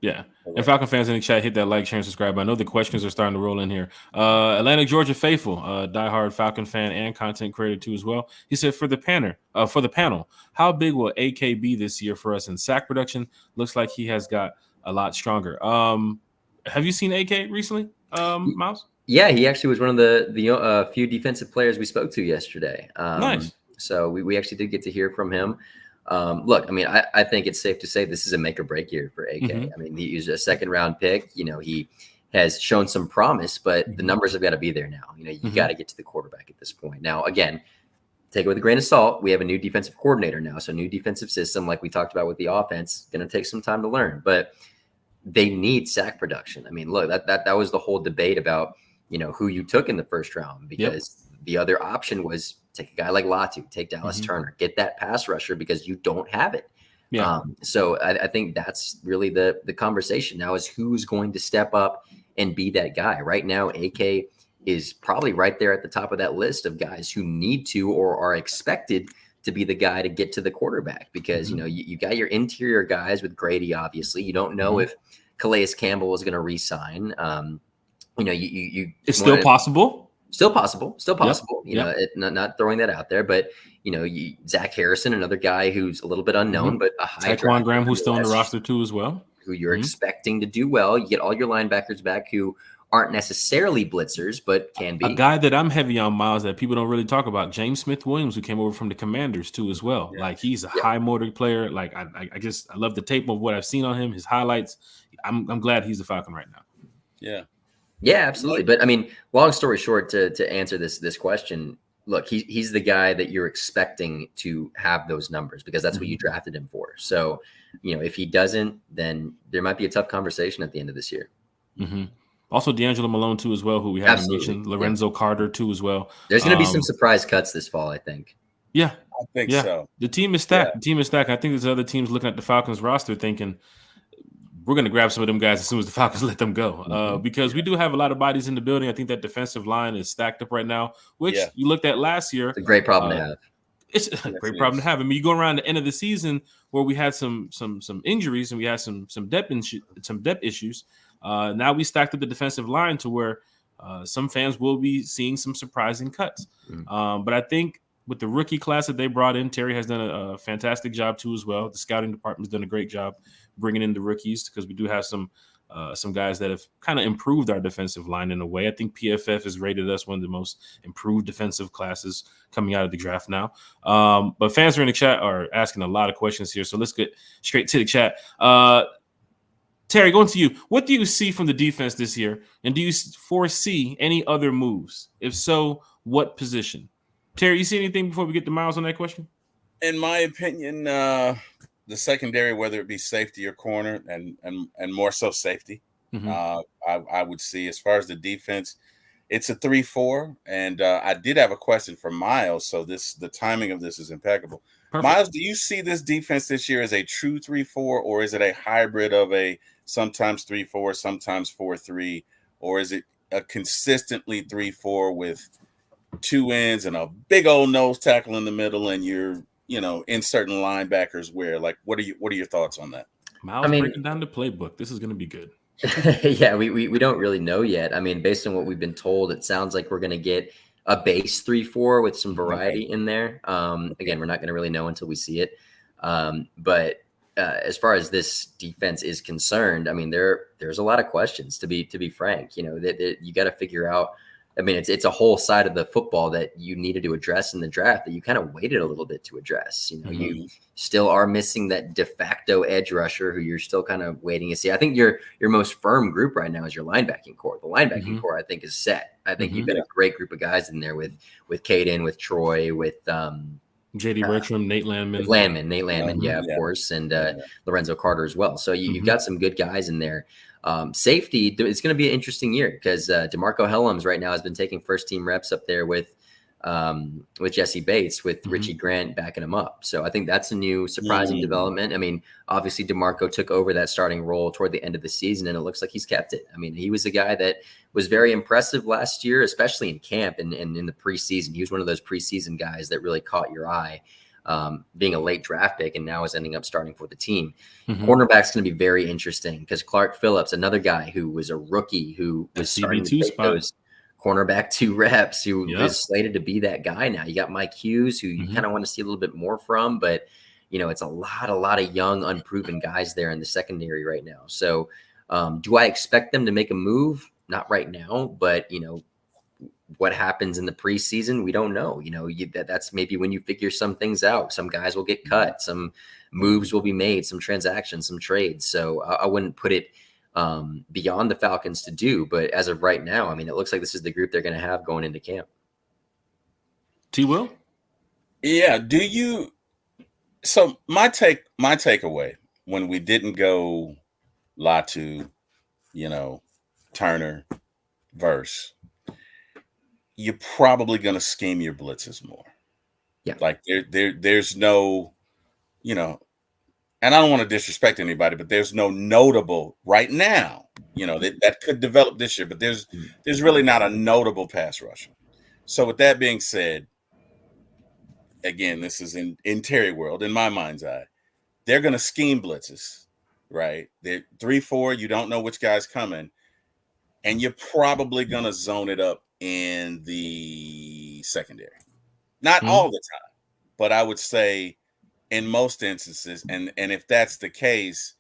Yeah. And Falcon fans in the chat, hit that like, share, and subscribe. I know the questions are starting to roll in here. Atlanta, Georgia faithful, diehard Falcon fan and content creator too as well. He said, for the panel, how big will AK be this year for us in sack production? Looks like he has got a lot stronger. Have you seen AK recently, Miles? Yeah, he actually was one of the few defensive players we spoke to yesterday. Nice. So we actually did get to hear from him. Look, I mean, I think it's safe to say this is a make or break year for AK. I mean, he's a second round pick. You know, he has shown some promise, but the numbers have got to be there now. You know, you got to get to the quarterback at this point. Now, again, take it with a grain of salt. We have a new defensive coordinator now, so new defensive system, like we talked about with the offense, going to take some time to learn. But they need sack production. I mean, look, that was the whole debate about, you know, who you took in the first round, because the other option was take a guy like Latu, take Dallas Turner, get that pass rusher, because you don't have it. So I think that's really the conversation now, is who's going to step up and be that guy. Right now, AK is probably right there at the top of that list of guys who need to or are expected to be the guy to get to the quarterback, because, you know, you got your interior guys with Grady, obviously. You don't know if Calais Campbell is going to re-sign. You know, it's still possible. Still possible. You know, not throwing that out there, but, you know, Zach Harrison, another guy who's a little bit unknown, but a high Taquan Graham, who's still on the roster too as well, who you're expecting to do well. You get all your linebackers back who aren't necessarily blitzers, but can be. A guy that I'm heavy on, Miles, that people don't really talk about, James Smith-Williams, who came over from the Commanders too as well. Like, he's a high motor player. Like, I love the tape of what I've seen on him, his highlights. I'm glad he's a Falcon right now. Yeah, absolutely. But I mean, long story short, to answer this question, look, he's the guy that you're expecting to have those numbers, because that's what you drafted him for. So, you know, if he doesn't, then there might be a tough conversation at the end of this year. Also, D'Angelo Malone too as well, who we haven't mentioned. Lorenzo Carter too as well. There's going to be some surprise cuts this fall, I think. I think so. The team is stacked. The team is stacked. I think there's other teams looking at the Falcons roster thinking, we're going to grab some of them guys as soon as the Falcons let them go, because we do have a lot of bodies in the building. I think that defensive line is stacked up right now, which you looked at last year. It's a great problem to have. It's a great problem to have. I mean, you go around the end of the season where we had some injuries and we had some depth issues. Now we stacked up the defensive line to where some fans will be seeing some surprising cuts. But I think with the rookie class that they brought in, Terry has done a fantastic job too as well. The scouting department's done a great job bringing in the rookies, because we do have some guys that have kind of improved our defensive line in a way. I think PFF has rated us one of the most improved defensive classes coming out of the draft now. But fans are in the chat are asking a lot of questions here, so let's get straight to the chat. Terry, going to you. What do you see from the defense this year? And do you foresee any other moves? If so, what position? Terry, you see anything before we get to Miles on that question? In my opinion, the secondary, whether it be safety or corner, and more so safety, I would see. As far as the defense, it's a 3-4. And I did have a question for Miles. So the timing of this is impeccable. Perfect. Miles, do you see this defense this year as a true 3-4, or is it a hybrid of a sometimes 3-4, sometimes 4-3, or is it a consistently 3-4 with two ends and a big old nose tackle in the middle, and you're inserting linebackers where? Like, what are your thoughts on that? Miles breaking down the playbook. This is going to be good. Yeah, we don't really know yet. I mean, based on what we've been told, it sounds like we're going to get a base 3-4 with some variety in there. Again, we're not going to really know until we see it. But as far as this defense is concerned, I mean, there's a lot of questions, to be frank. That you got to figure out. I mean, it's a whole side of the football that you needed to address in the draft that you kind of waited a little bit to address. You still are missing that de facto edge rusher who you're still kind of waiting to see. I think your most firm group right now is your linebacking core. The linebacking core, I think, is set. I think you've got a great group of guys in there with Caden, with Troy, with J.D. Bertram, Nate Landman, of course, and Lorenzo Carter as well. So you've got some good guys in there. Safety, it's going to be an interesting year because DeMarco Helms right now has been taking first team reps up there with Jesse Bates, with Richie Grant backing him up. So I think that's a new surprising development. I mean, obviously DeMarco took over that starting role toward the end of the season, and it looks like he's kept it. I mean, he was a guy that was very impressive last year, especially in camp and in the preseason. He was one of those preseason guys that really caught your eye. Being a late draft pick and now is ending up starting for the team. Cornerback's going to be very interesting because Clark Phillips, another guy who was a rookie who was starting to take those cornerback 2 reps, who is slated to be that guy now. You got Mike Hughes, who you kind of want to see a little bit more from, but it's a lot of young, unproven guys there in the secondary right now. So do I expect them to make a move? Not right now, but what happens in the preseason, we don't know. That's maybe when you figure some things out. Some guys will get cut, some moves will be made, some transactions, some trades. So I wouldn't put it beyond the Falcons to do. But as of right now, I mean, it looks like this is the group they're going to have going into camp. T. Will? Yeah. So my takeaway when we didn't go Latu, Turner, Verse, you're probably going to scheme your blitzes more. Yeah. Like there's no, and I don't want to disrespect anybody, but there's no notable right now, that could develop this year, but there's really not a notable pass rusher. So with that being said, again, this is in Terry world, in my mind's eye, they're going to scheme blitzes, right? They're 3-4. You don't know which guy's coming, and you're probably going to zone it up in the secondary. Not all the time, but I would say in most instances, and if that's the case,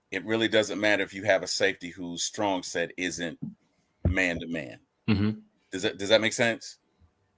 it really doesn't matter if you have a safety whose strong set isn't man-to-man. Does that make sense?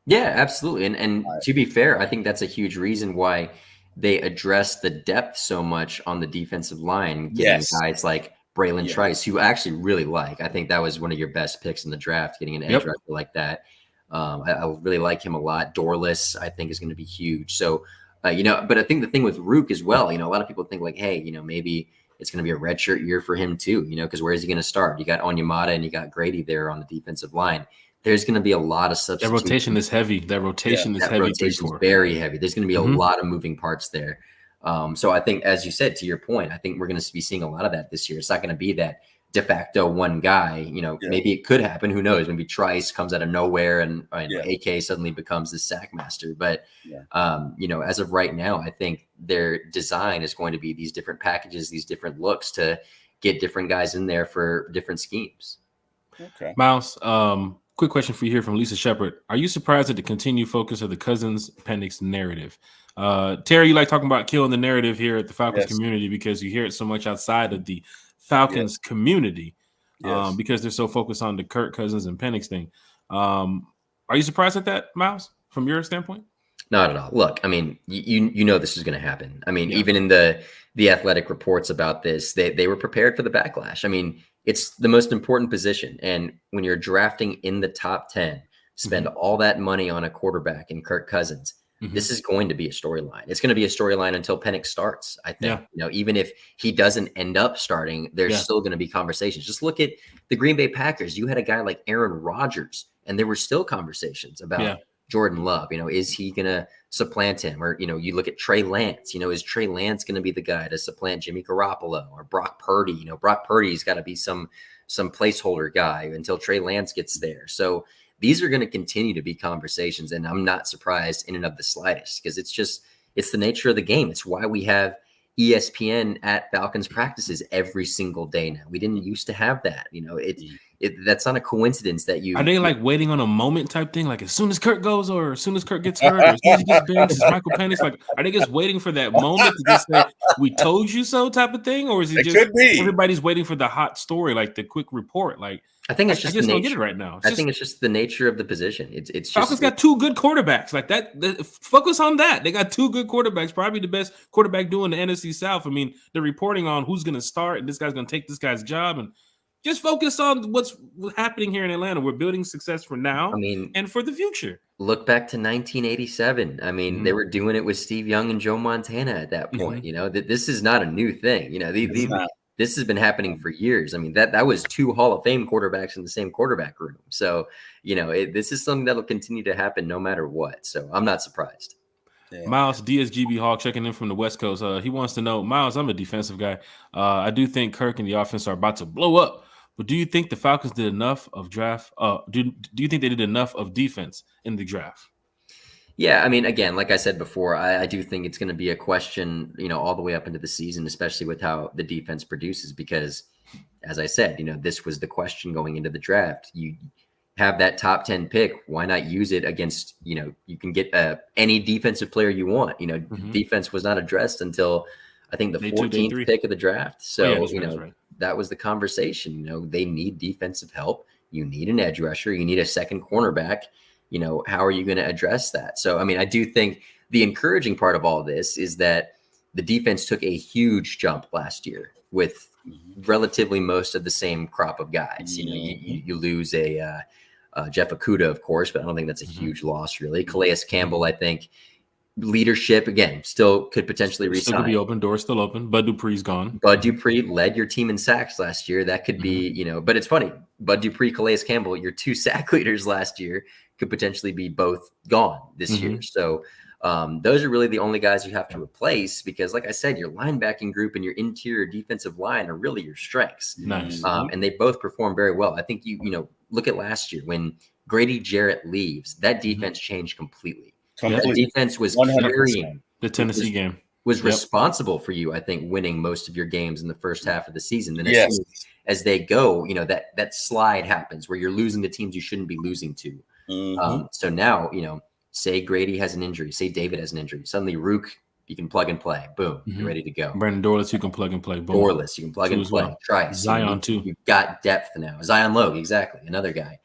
Yeah, absolutely. And to be fair, I think that's a huge reason why they address the depth so much on the defensive line, getting guys like Braylon Trice, who I actually really like. I think that was one of your best picks in the draft, getting an edge rusher like that. I really like him a lot. Dorless, I think, is going to be huge. So, but I think the thing with Rook as well, a lot of people think like, hey, maybe it's going to be a redshirt year for him too, because where is he going to start? You got Onyemata and you got Grady there on the defensive line. There's going to be a lot of substitution. That rotation is heavy. That rotation is very heavy. There's going to be a lot of moving parts there. So I think, as you said, to your point, I think we're going to be seeing a lot of that this year. It's not going to be that de facto one guy. Maybe it could happen. Who knows? Maybe Trice comes out of nowhere and AK suddenly becomes the sack master. But as of right now, I think their design is going to be these different packages, these different looks to get different guys in there for different schemes. Okay, Miles. Quick question for you here from Lisa Shepard. Are you surprised at the continued focus of the Cousins Penix narrative? Terry, you like talking about killing the narrative here at the Falcons community because you hear it so much outside of the Falcons community because they're so focused on the Kirk Cousins and Penix thing. Are you surprised at that, Miles, from your standpoint? Not at all. Look, I mean, you know this is going to happen. I mean, Yeah. even in the athletic reports about this, they were prepared for the backlash. I mean, it's the most important position. And when you're drafting in the top 10, spend all that money on a quarterback and Kirk Cousins, this is going to be a storyline. It's going to be a storyline until Penix starts, I think. Yeah. You know, even if he doesn't end up starting, there's still going to be conversations. Just look at the Green Bay Packers. You had a guy like Aaron Rodgers, and there were still conversations about Jordan Love. You know, is he going to supplant him? Or, you know, you look at Trey Lance. You know, is Trey Lance going to be the guy to supplant Jimmy Garoppolo or Brock Purdy? You know, Brock Purdy's got to be some placeholder guy until Trey Lance gets there. So these are going to continue to be conversations, and I'm not surprised in and of the slightest, because it's the nature of the game. It's why we have ESPN at Falcons practices every single day now. We didn't used to have that. You know, that's not a coincidence that you. Are they like waiting on a moment type thing? Like as soon as Kirk goes, or as soon as Kirk gets hurt, or as soon as he gets benched, is Michael Penix like? Are they just waiting for that moment to just say "we told you so" type of thing, or is it just everybody's waiting for the hot story, like the quick report? Like I think it's just I just don't get it right now. I think it's just the nature of the position. It's just Falcons got two good quarterbacks. Like that. Focus on that. They got two good quarterbacks. Probably the best quarterback doing the NFC South. I mean, they're reporting on who's going to start, and this guy's going to take this guy's job, and just focus on what's happening here in Atlanta. We're building success for now, and for the future. Look back to 1987. I mean, they were doing it with Steve Young and Joe Montana at that point. You know, this is not a new thing. You know, this has been happening for years. I mean, that was two Hall of Fame quarterbacks in the same quarterback room. So, you know, this is something that'll continue to happen no matter what. So I'm not surprised. Yeah. Miles, DSGB Hawk checking in from the West Coast. He wants to know, Miles, I'm a defensive guy. I do think Kirk and the offense are about to blow up. But do you think the Falcons did enough of draft? Do you think they did enough of defense in the draft? Yeah, I mean, again, like I said before, I do think it's going to be a question, you know, all the way up into the season, especially with how the defense produces, because as I said, you know, this was the question going into the draft. You have that top 10 pick. Why not use it against, you know, you can get any defensive player you want. You know, defense was not addressed until I think the 14th pick of the draft. So, that was the conversation. You know, they need defensive help. You need an edge rusher. You need a second cornerback. You know, how are you going to address that? So, I mean, I do think the encouraging part of all this is that the defense took a huge jump last year with relatively most of the same crop of guys. You know, you lose a Jeff Okudah, of course, but I don't think that's a huge loss, really. Calais Campbell, I think, leadership, again, still could potentially resign. Still could be open. Door's still open. Bud Dupree's gone. Bud Dupree led your team in sacks last year. That could be, you know, but it's funny. Bud Dupree, Calais Campbell, your two sack leaders last year, could potentially be both gone this year. So those are really the only guys you have to replace, because like I said, your linebacking group and your interior defensive line are really your strengths. Nice. And they both perform very well. I think you know, look at last year when Grady Jarrett leaves, that defense changed completely. The defense was 100%. Carrying the Tennessee game. Was responsible for you, I think, winning most of your games in the first half of the season. Then as they go, you know, that slide happens where you're losing the teams you shouldn't be losing to. So now, you know, say Grady has an injury, say David has an injury. Suddenly Rook, you can plug and play. Boom, you're ready to go. Brandon Dorless, you can plug and play. Boom. Dorless, you can plug and play. Trice. Zion, too. You've got depth now. Zion Logue, exactly, another guy.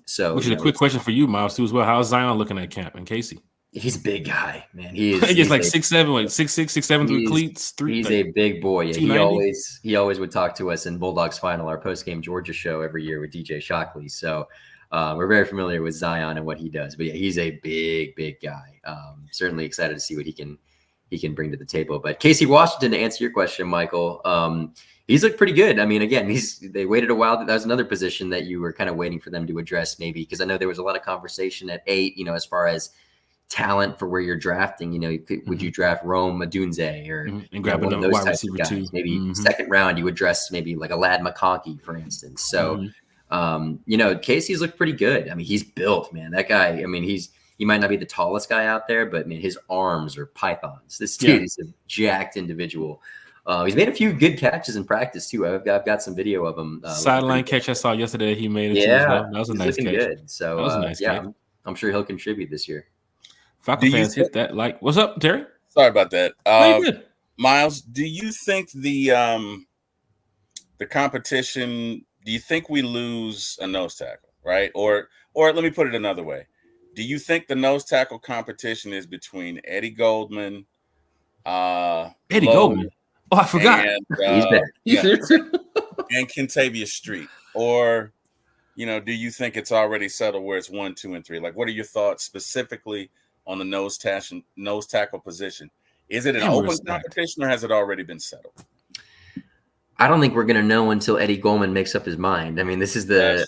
So which is a quick question for you, Miles, too, as well. How's Zion looking at camp and Casey? He's a big guy, man. He is. He's like 6'7", like 6'6", 6'7", through cleats. He's a big boy. Yeah, he always would talk to us in Bulldogs Final, our post-game Georgia show every year with DJ Shockley. So we're very familiar with Zion and what he does. But yeah, he's a big guy. Certainly excited to see what he can bring to the table. But Casey Washington, to answer your question, Michael, he's looked pretty good. I mean, again, they waited a while. That was another position that you were kind of waiting for them to address, maybe, because I know there was a lot of conversation at 8, you know, as far as talent for where you're drafting. You know, would you draft Rome Odunze or and grab one of those those types of guys? Maybe second round, you would dress maybe like a Lad McConkey, for instance. So, you know, Casey's looked pretty good. I mean, he's built, man. That guy. I mean, he might not be the tallest guy out there, but man, his arms are pythons. This dude is a jacked individual. He's made a few good catches in practice too. I've got some video of him. Sideline catch I saw yesterday. He made it. Yeah, too as well. That was a nice catch. Good. So that was a nice catch. I'm sure he'll contribute this year. Falcon fans hit that like. What's up, Terry? Sorry about that. Miles, do you think the competition? Do you think we lose a nose tackle, right? Or let me put it another way: Do you think the nose tackle competition is between Eddie Goldman, Eddie Lowe, Goldman? Oh, I forgot. and He's back. yeah, and Kentavious Street, or do you think it's already settled where it's 1, 2, and 3? Like, what are your thoughts specifically on the nose tackle position? Is it an open competition, or has it already been settled? I don't think we're going to know until Eddie Goldman makes up his mind. I mean, this is the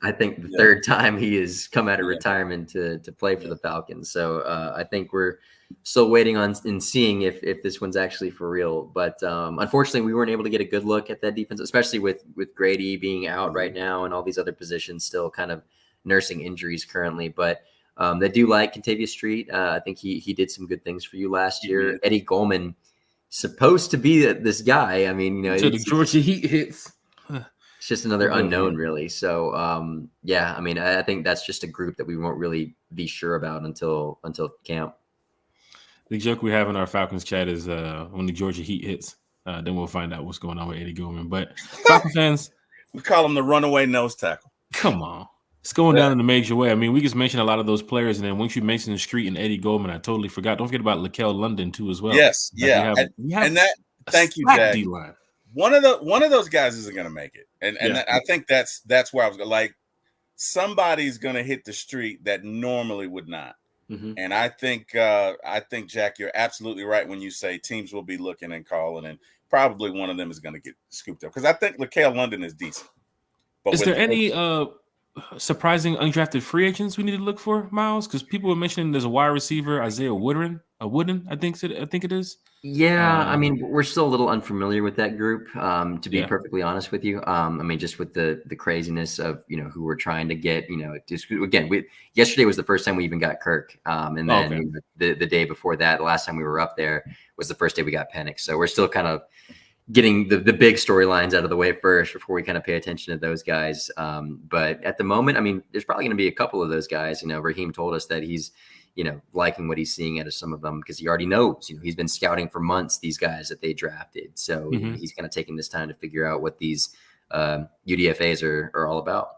third time he has come out of retirement to play for the Falcons. So I think we're still waiting on and seeing if this one's actually for real. But unfortunately, we weren't able to get a good look at that defense, especially with Grady being out right now and all these other positions still kind of nursing injuries currently. But they do like Kentavious Street. I think he did some good things for you last year. Eddie Goldman, supposed to be this guy. I mean, so the Georgia Heat hits. It's just another unknown, really. So, I mean, I think that's just a group that we won't really be sure about until camp. The joke we have in our Falcons chat is when the Georgia Heat hits, then we'll find out what's going on with Eddie Goldman. But Falcon fans, we call him the runaway nose tackle. Come on. It's going down in a major way. I mean, we just mentioned a lot of those players, and then once you mentioned the Street and Eddie Goldman, I totally forgot. Don't forget about Lakel London too, as well. Yes, thank you, Jack. D-line. One of those guys isn't going to make it, and I think that's where I was like, somebody's going to hit the street that normally would not. Mm-hmm. And I think Jack, you're absolutely right when you say teams will be looking and calling, and probably one of them is going to get scooped up because I think Lakel London is decent. But is there any surprising undrafted free agents we need to look for, Miles? Because people were mentioning there's a wide receiver, Isaiah Wooden, I think it is. Yeah, I mean, we're still a little unfamiliar with that group, to be perfectly honest with you. I mean, just with the craziness of, who we're trying to get, yesterday was the first time we even got Kirk. And then the day before that, the last time we were up there was the first day we got Penix. So we're still kind of getting the big storylines out of the way first before we kind of pay attention to those guys. But at the moment, I mean, there's probably going to be a couple of those guys. Raheem told us that he's, liking what he's seeing out of some of them because he already knows, he's been scouting for months, these guys that they drafted. So he's kind of taking this time to figure out what these UDFAs are all about.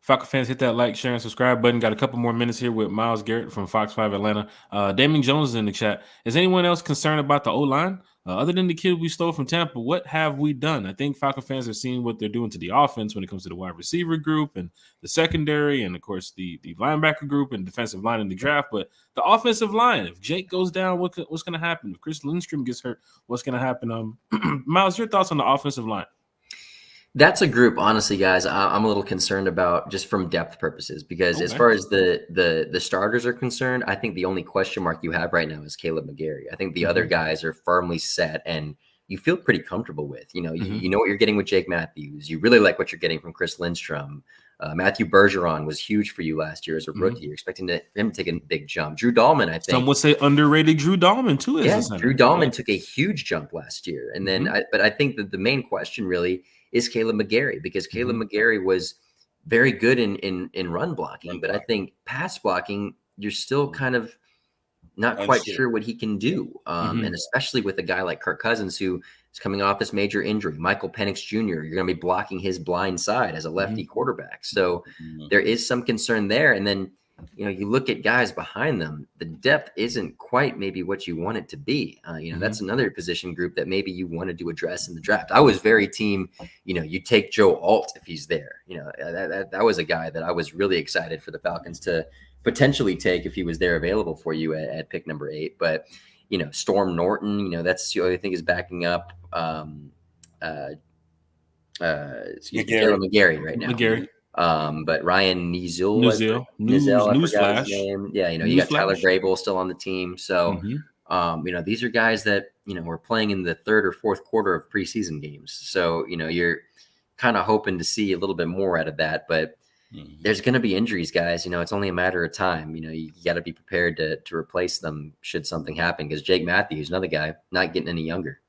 Falcon fans, hit that like, share, and subscribe button. Got a couple more minutes here with Miles Garrett from Fox5 Atlanta. Damien Jones is in the chat. Is anyone else concerned about the O-line? Other than the kid we stole from Tampa, what have we done? I think Falcon fans are seeing what they're doing to the offense when it comes to the wide receiver group and the secondary and, of course, the linebacker group and defensive line in the draft. But the offensive line, if Jake goes down, what's going to happen? If Chris Lindstrom gets hurt, what's going to happen? Miles, your thoughts on the offensive line? That's a group, honestly, guys, I'm a little concerned about just from depth purposes because as far as the starters are concerned, I think the only question mark you have right now is Caleb McGarry. I think the other guys are firmly set and you feel pretty comfortable with. You know what you're getting with Jake Matthews. You really like what you're getting from Chris Lindstrom. Matthew Bergeron was huge for you last year as a rookie. You're expecting him to take a big jump. Drew Dahlman, I think. Some would say underrated Drew Dahlman, too. Drew Dahlman took a huge jump last year. And then, but I think that the main question really is Caleb McGarry because Caleb McGarry was very good in run blocking, but I think pass blocking, you're still kind of not quite sure what he can do. And especially with a guy like Kirk Cousins, who is coming off this major injury, Michael Penix Jr., you're going to be blocking his blind side as a lefty quarterback. So there is some concern there. And then, you look at guys behind them, the depth isn't quite maybe what you want it to be. That's another position group that maybe you wanted to address in the draft. I was very team, you take Joe Alt if he's there. That was a guy that I was really excited for the Falcons to potentially take if he was there available for you at pick number 8. But, Storm Norton, that's who I think is backing up Caleb McGarry right now. But Ryan Nizel, newsflash. Yeah, you got Tyler Grable still on the team. So, these are guys that, were playing in the third or fourth quarter of preseason games. So, you're kind of hoping to see a little bit more out of that. But there's going to be injuries, guys. It's only a matter of time. You got to be prepared to replace them should something happen because Jake Matthews, another guy, not getting any younger.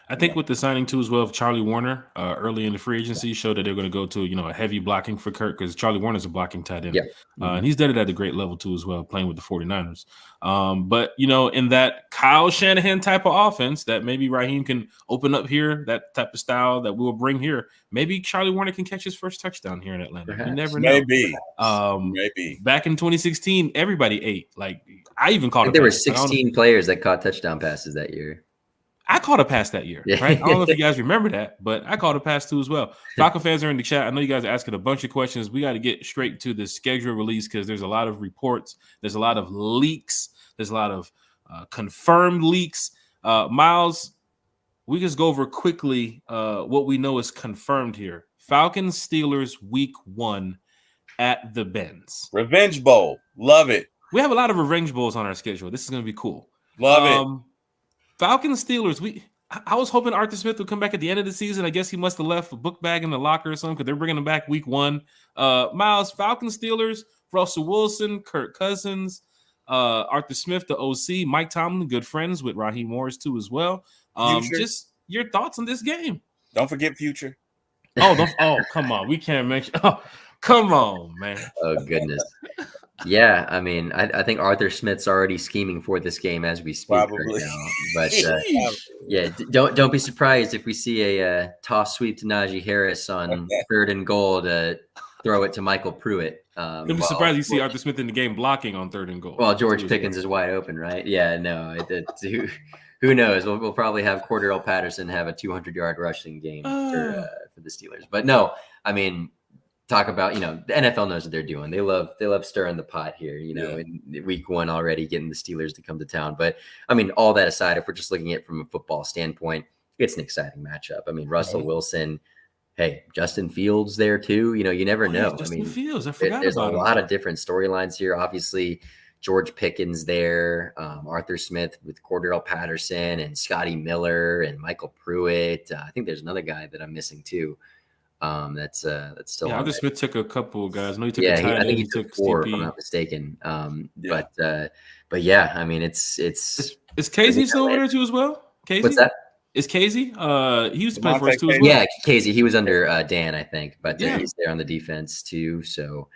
I think with the signing too as well of Charlie Warner early in the free agency showed that they're going to go to a heavy blocking for Kirk because Charlie Warner's a blocking tight end. And he's done it at a great level too as well, playing with the 49ers. But in that Kyle Shanahan type of offense that maybe Raheem can open up here, that type of style that we will bring here, maybe Charlie Warner can catch his first touchdown here in Atlanta. Perhaps. You never know. Maybe. Back in 2016, everybody ate. Like I even called. There were 16 players that caught touchdown passes that year. I caught a pass that year, right? I don't know if you guys remember that, but I caught a pass too as well. Falcon fans are in the chat. I know you guys are asking a bunch of questions. We got to get straight to the schedule release because there's a lot of reports. There's a lot of leaks. There's a lot of confirmed leaks. Miles, we just go over quickly what we know is confirmed here. Falcons Steelers week 1 at the Benz. Revenge Bowl. Love it. We have a lot of revenge bowls on our schedule. This is going to be cool. Love it. Falcons Steelers. I was hoping Arthur Smith would come back at the end of the season. I guess he must have left a book bag in the locker or something because they're bringing him back week 1. Miles, Falcons Steelers, Russell Wilson, Kirk Cousins, Arthur Smith, the OC, Mike Tomlin, good friends with Raheem Morris too as well. Just your thoughts on this game. Don't forget Future. Oh, come on. We can't mention. Oh, come on, man. Oh, goodness. Yeah, I mean, I think Arthur Smith's already scheming for this game as we speak right now. But yeah, don't be surprised if we see a toss sweep to Najee Harris on 3rd and goal to throw it to Michael Pruitt. Don't be surprised you see Arthur Smith in the game blocking on 3rd and goal. Well, George Pickens is wide open, right? Yeah, no, who knows? We'll probably have Cordarrelle Patterson have a 200-yard rushing game for the Steelers. But no, I mean, talk about, the NFL knows what they're doing. They love stirring the pot here, in week 1 already getting the Steelers to come to town. But I mean, all that aside, if we're just looking at it from a football standpoint, it's an exciting matchup. I mean, Russell Wilson, hey, Justin Fields there too. You never know. Justin Fields, I forgot there's about a lot of different storylines here. Obviously, George Pickens there, Arthur Smith with Cordarrelle Patterson and Scotty Miller and Michael Pruitt. I think there's another guy that I'm missing too. That's still. Yeah, Arthur Smith took a couple of guys. I know he took. I think he took 4, if I'm not mistaken. But yeah, I mean, it's. Is Casey still over there too as well? Casey, what's that? Is Casey? He used to play for us too as well. Yeah, Casey. He was under Dan, I think, but he's there on the defense too. So,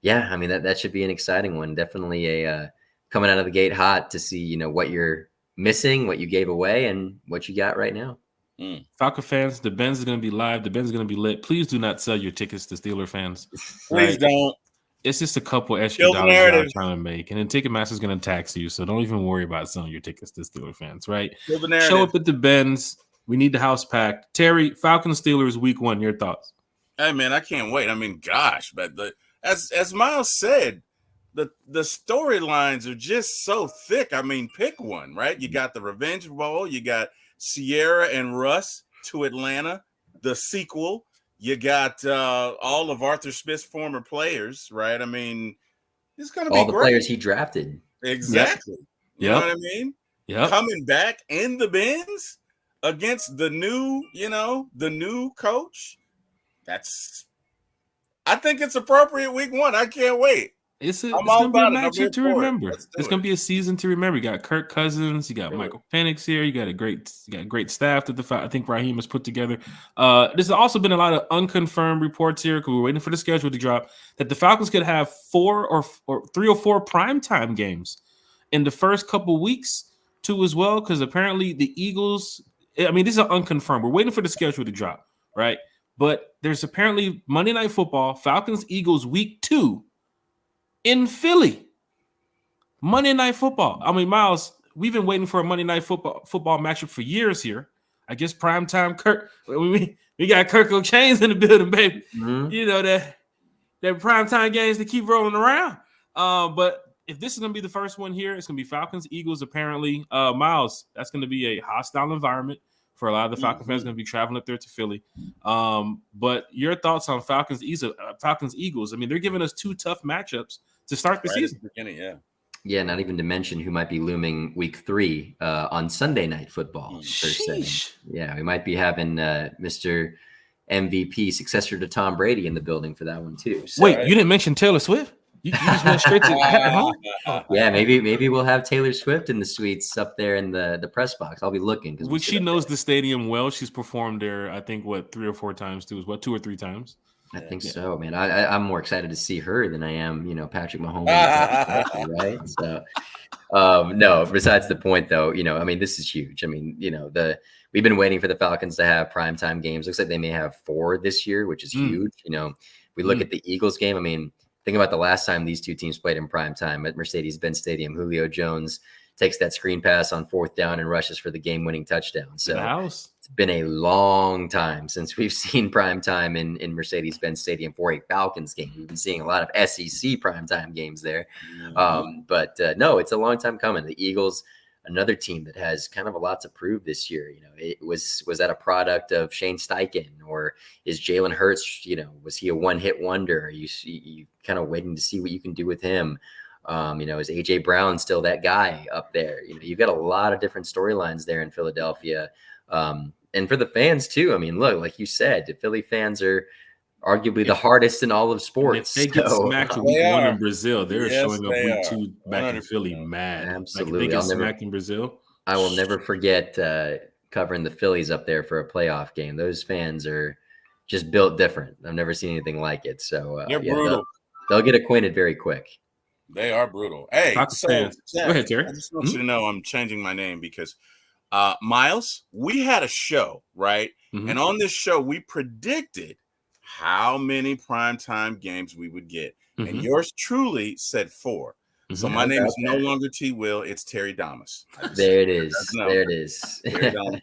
yeah, I mean that should be an exciting one. Definitely a coming out of the gate hot to see what you're missing, what you gave away, and what you got right now. Falcon fans, the Benz is going to be live. The Benz is going to be lit. Please do not sell your tickets to Steeler fans. Please don't. It's just a couple extra dollars you're trying to make. And then Ticketmaster is going to tax you. So don't even worry about selling your tickets to Steeler fans, right? Show up at the Benz. We need the house packed. Terry, Falcons Steelers week 1. Your thoughts? Hey, man, I can't wait. I mean, gosh, but as Miles said, the storylines are just so thick. I mean, pick one, right? You got the Revenge Bowl. You got Sierra and Russ to Atlanta, the sequel. You got all of Arthur Smith's former players, right? I mean, it's going to be all the great. players he drafted. Exactly. You know what I mean? Yeah. Coming back in the Benz against the new coach. I think it's appropriate week 1. I can't wait. It's going to be a matchup to remember. It's going to be a season to remember. You got Kirk Cousins. You got Michael Penix here. You got a great staff that I think Raheem has put together. There's also been a lot of unconfirmed reports here because we're waiting for the schedule to drop that the Falcons could have 3 or 4 primetime games in the first couple weeks too as well because apparently the Eagles – I mean, these are unconfirmed. We're waiting for the schedule to drop, right? But there's apparently Monday Night Football, Falcons-Eagles week 2 in Philly. Monday Night Football. I mean, Miles, we've been waiting for a Monday Night Football matchup for years here. I guess primetime Kirk. We got Kirk O'Chains in the building, baby. Mm-hmm. That primetime games to keep rolling around. But if this is going to be the first one here, it's going to be Falcons, Eagles, apparently. Miles, that's going to be a hostile environment for a lot of the Falcon fans going to be traveling up there to Philly. But your thoughts on Falcons, Eagles? I mean, they're giving us 2 tough matchups to start the season. Yeah, not even to mention who might be looming week 3 on Sunday Night Football. Per se. Yeah, we might be having Mr. MVP, successor to Tom Brady, in the building for that one too. So, wait, you didn't mention Taylor Swift? You just went straight to Patrick Mahomes? Oh. Yeah, maybe we'll have Taylor Swift in the suites up there in the press box. I'll be looking because Which she knows the stadium well. She's performed there, I think, 3 or 4 times too. 2 or 3 times. I think so, man. I'm more excited to see her than I am, Patrick Mahomes, right? So, no. Besides the point, though, I mean, this is huge. I mean, we've been waiting for the Falcons to have primetime games. Looks like they may have 4 this year, which is huge. We look at the Eagles game. I mean, think about the last time these two teams played in primetime at Mercedes-Benz Stadium. Julio Jones takes that screen pass on 4th down and rushes for the game-winning touchdown. So it's been a long time since we've seen primetime in Mercedes-Benz Stadium for a Falcons game. We've been seeing a lot of SEC primetime games there. But no, it's a long time coming. The Eagles, another team that has kind of a lot to prove this year. Was that a product of Shane Steichen, or is Jalen Hurts, was he a one-hit wonder? Are you kind of waiting to see what you can do with him? Is AJ Brown still that guy up there? You've got a lot of different storylines there in Philadelphia. And for the fans too. I mean, look, like you said, the Philly fans are arguably the hardest in all of sports. If they get smacked week 1 in Brazil, they're showing up week 2 back in Philly mad. Absolutely. If they get smacked in Brazil. I will never forget covering the Phillies up there for a playoff game. Those fans are just built different. I've never seen anything like it. So they're brutal. They'll get acquainted very quick. They are brutal. Hey, go ahead, Terry. I just want you to know I'm changing my name because Miles, we had a show, right? And on this show, we predicted how many primetime games we would get. And yours truly said 4. So my name is no longer T. Will. It's Terry Damas. There it is. There it is. Terry Damas.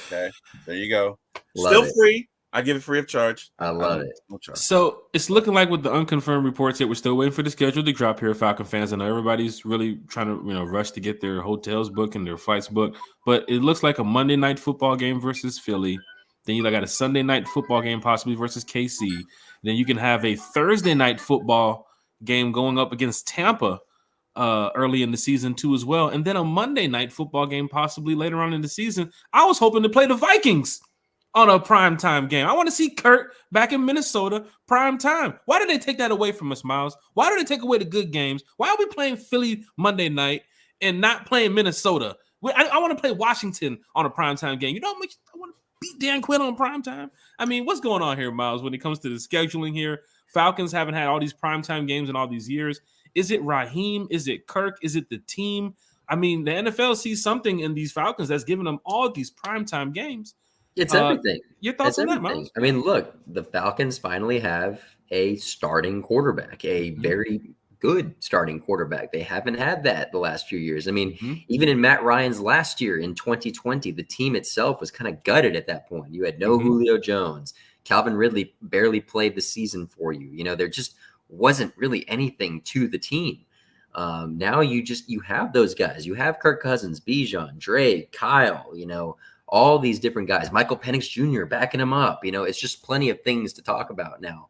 Okay. There you go. Love Still it. free. I give it free of charge. I love it. No charge. So it's looking like with the unconfirmed reports that we're still waiting for the schedule to drop here, Falcon fans. I know everybody's really trying to rush to get their hotels booked and their flights booked. But it looks like a Monday night football game versus Philly. Then you got a Sunday night football game possibly versus KC. Then you can have a Thursday night football game going up against Tampa early in the season too as well. And then a Monday night football game possibly later on in the season. I was hoping to play the Vikings on a primetime game. I want to see Kirk back in Minnesota prime time. Why did they take that away from us, Miles? Why did they take away the good games? Why are we playing Philly Monday night and not playing Minnesota? I want to play Washington on a primetime game. I want to beat Dan Quinn on primetime. I mean, what's going on here, Miles, when it comes to the scheduling here? Falcons haven't had all these primetime games in all these years. Is it Raheem? Is it Kirk? Is it the team? I mean, the NFL sees something in these Falcons that's giving them all these primetime games. It's everything. Your thoughts on that, Miles? I mean, look, the Falcons finally have a starting quarterback, a very good starting quarterback. They haven't had that the last few years. I mean, even in Matt Ryan's last year in 2020, the team itself was kind of gutted at that point. You had no Julio Jones. Calvin Ridley barely played the season for you. There just wasn't really anything to the team. Now you have those guys. You have Kirk Cousins, Bijan, Drake, Kyle, all these different guys, Michael Penix Jr. backing him up. It's just plenty of things to talk about now.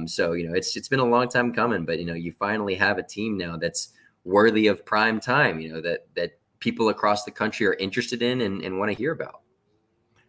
So it's been a long time coming, but you finally have a team now that's worthy of prime time. That people across the country are interested in and want to hear about.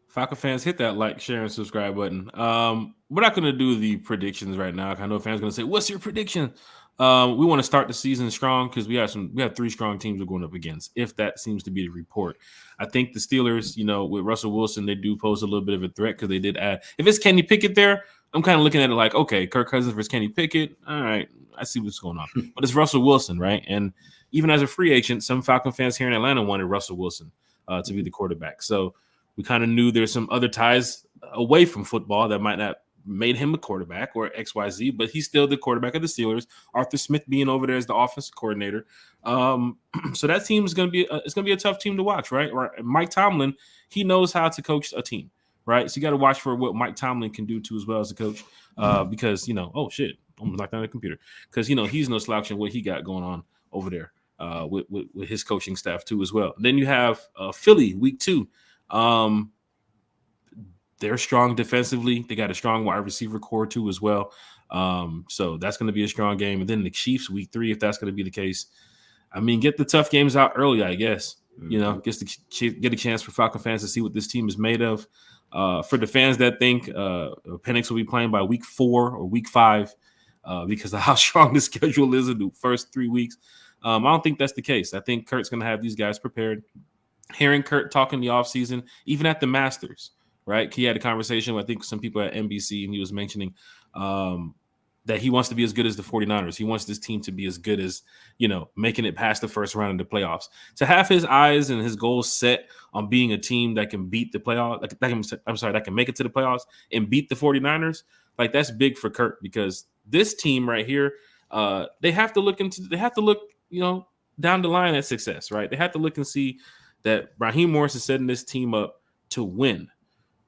Falcon fans, hit that like, share, and subscribe button. We're not going to do the predictions right now. I know fans are going to say, "What's your prediction?" We want to start the season strong because we have 3 strong teams we're going up against. If that seems to be the report, I think the Steelers, with Russell Wilson, they do pose a little bit of a threat because they did add. If it's Kenny Pickett there, I'm kind of looking at it like, okay, Kirk Cousins versus Kenny Pickett. All right, I see what's going on. But it's Russell Wilson, right? And even as a free agent, some Falcon fans here in Atlanta wanted Russell Wilson to be the quarterback. So we kind of knew there's some other ties away from football that might not made him a quarterback or XYZ, but he's still the quarterback of the Steelers. Arthur Smith being over there as the offensive coordinator. So that team is going to be it's going to be a tough team to watch, right? Mike Tomlin, he knows how to coach a team, right? So you got to watch for what Mike Tomlin can do too as well as a coach, because oh shit, almost knocked down the computer, because he's no slouch in what he got going on over there with his coaching staff too as well. Then you have Philly week 2. They're strong defensively. They got a strong wide receiver core too as well. So that's going to be a strong game. And then the Chiefs week 3, if that's going to be the case. I mean, get the tough games out early, I guess. Get a chance for Falcon fans to see what this team is made of. For the fans that think Penix will be playing by week 4 or week 5, because of how strong the schedule is in the first 3 weeks. I don't think that's the case. I think Kurt's going to have these guys prepared. Hearing Kurt talking the offseason, even at the Masters, right? He had a conversation with, I think, some people at NBC, and he was mentioning that he wants to be as good as the 49ers. He wants this team to be as good as, making it past the first round of the playoffs. To have his eyes and his goals set on being a team that can beat the playoffs, that can make it to the playoffs and beat the 49ers, like that's big for Kurt, because this team right here, they have to look, down the line at success, right? They have to look and see that Raheem Morris is setting this team up to win,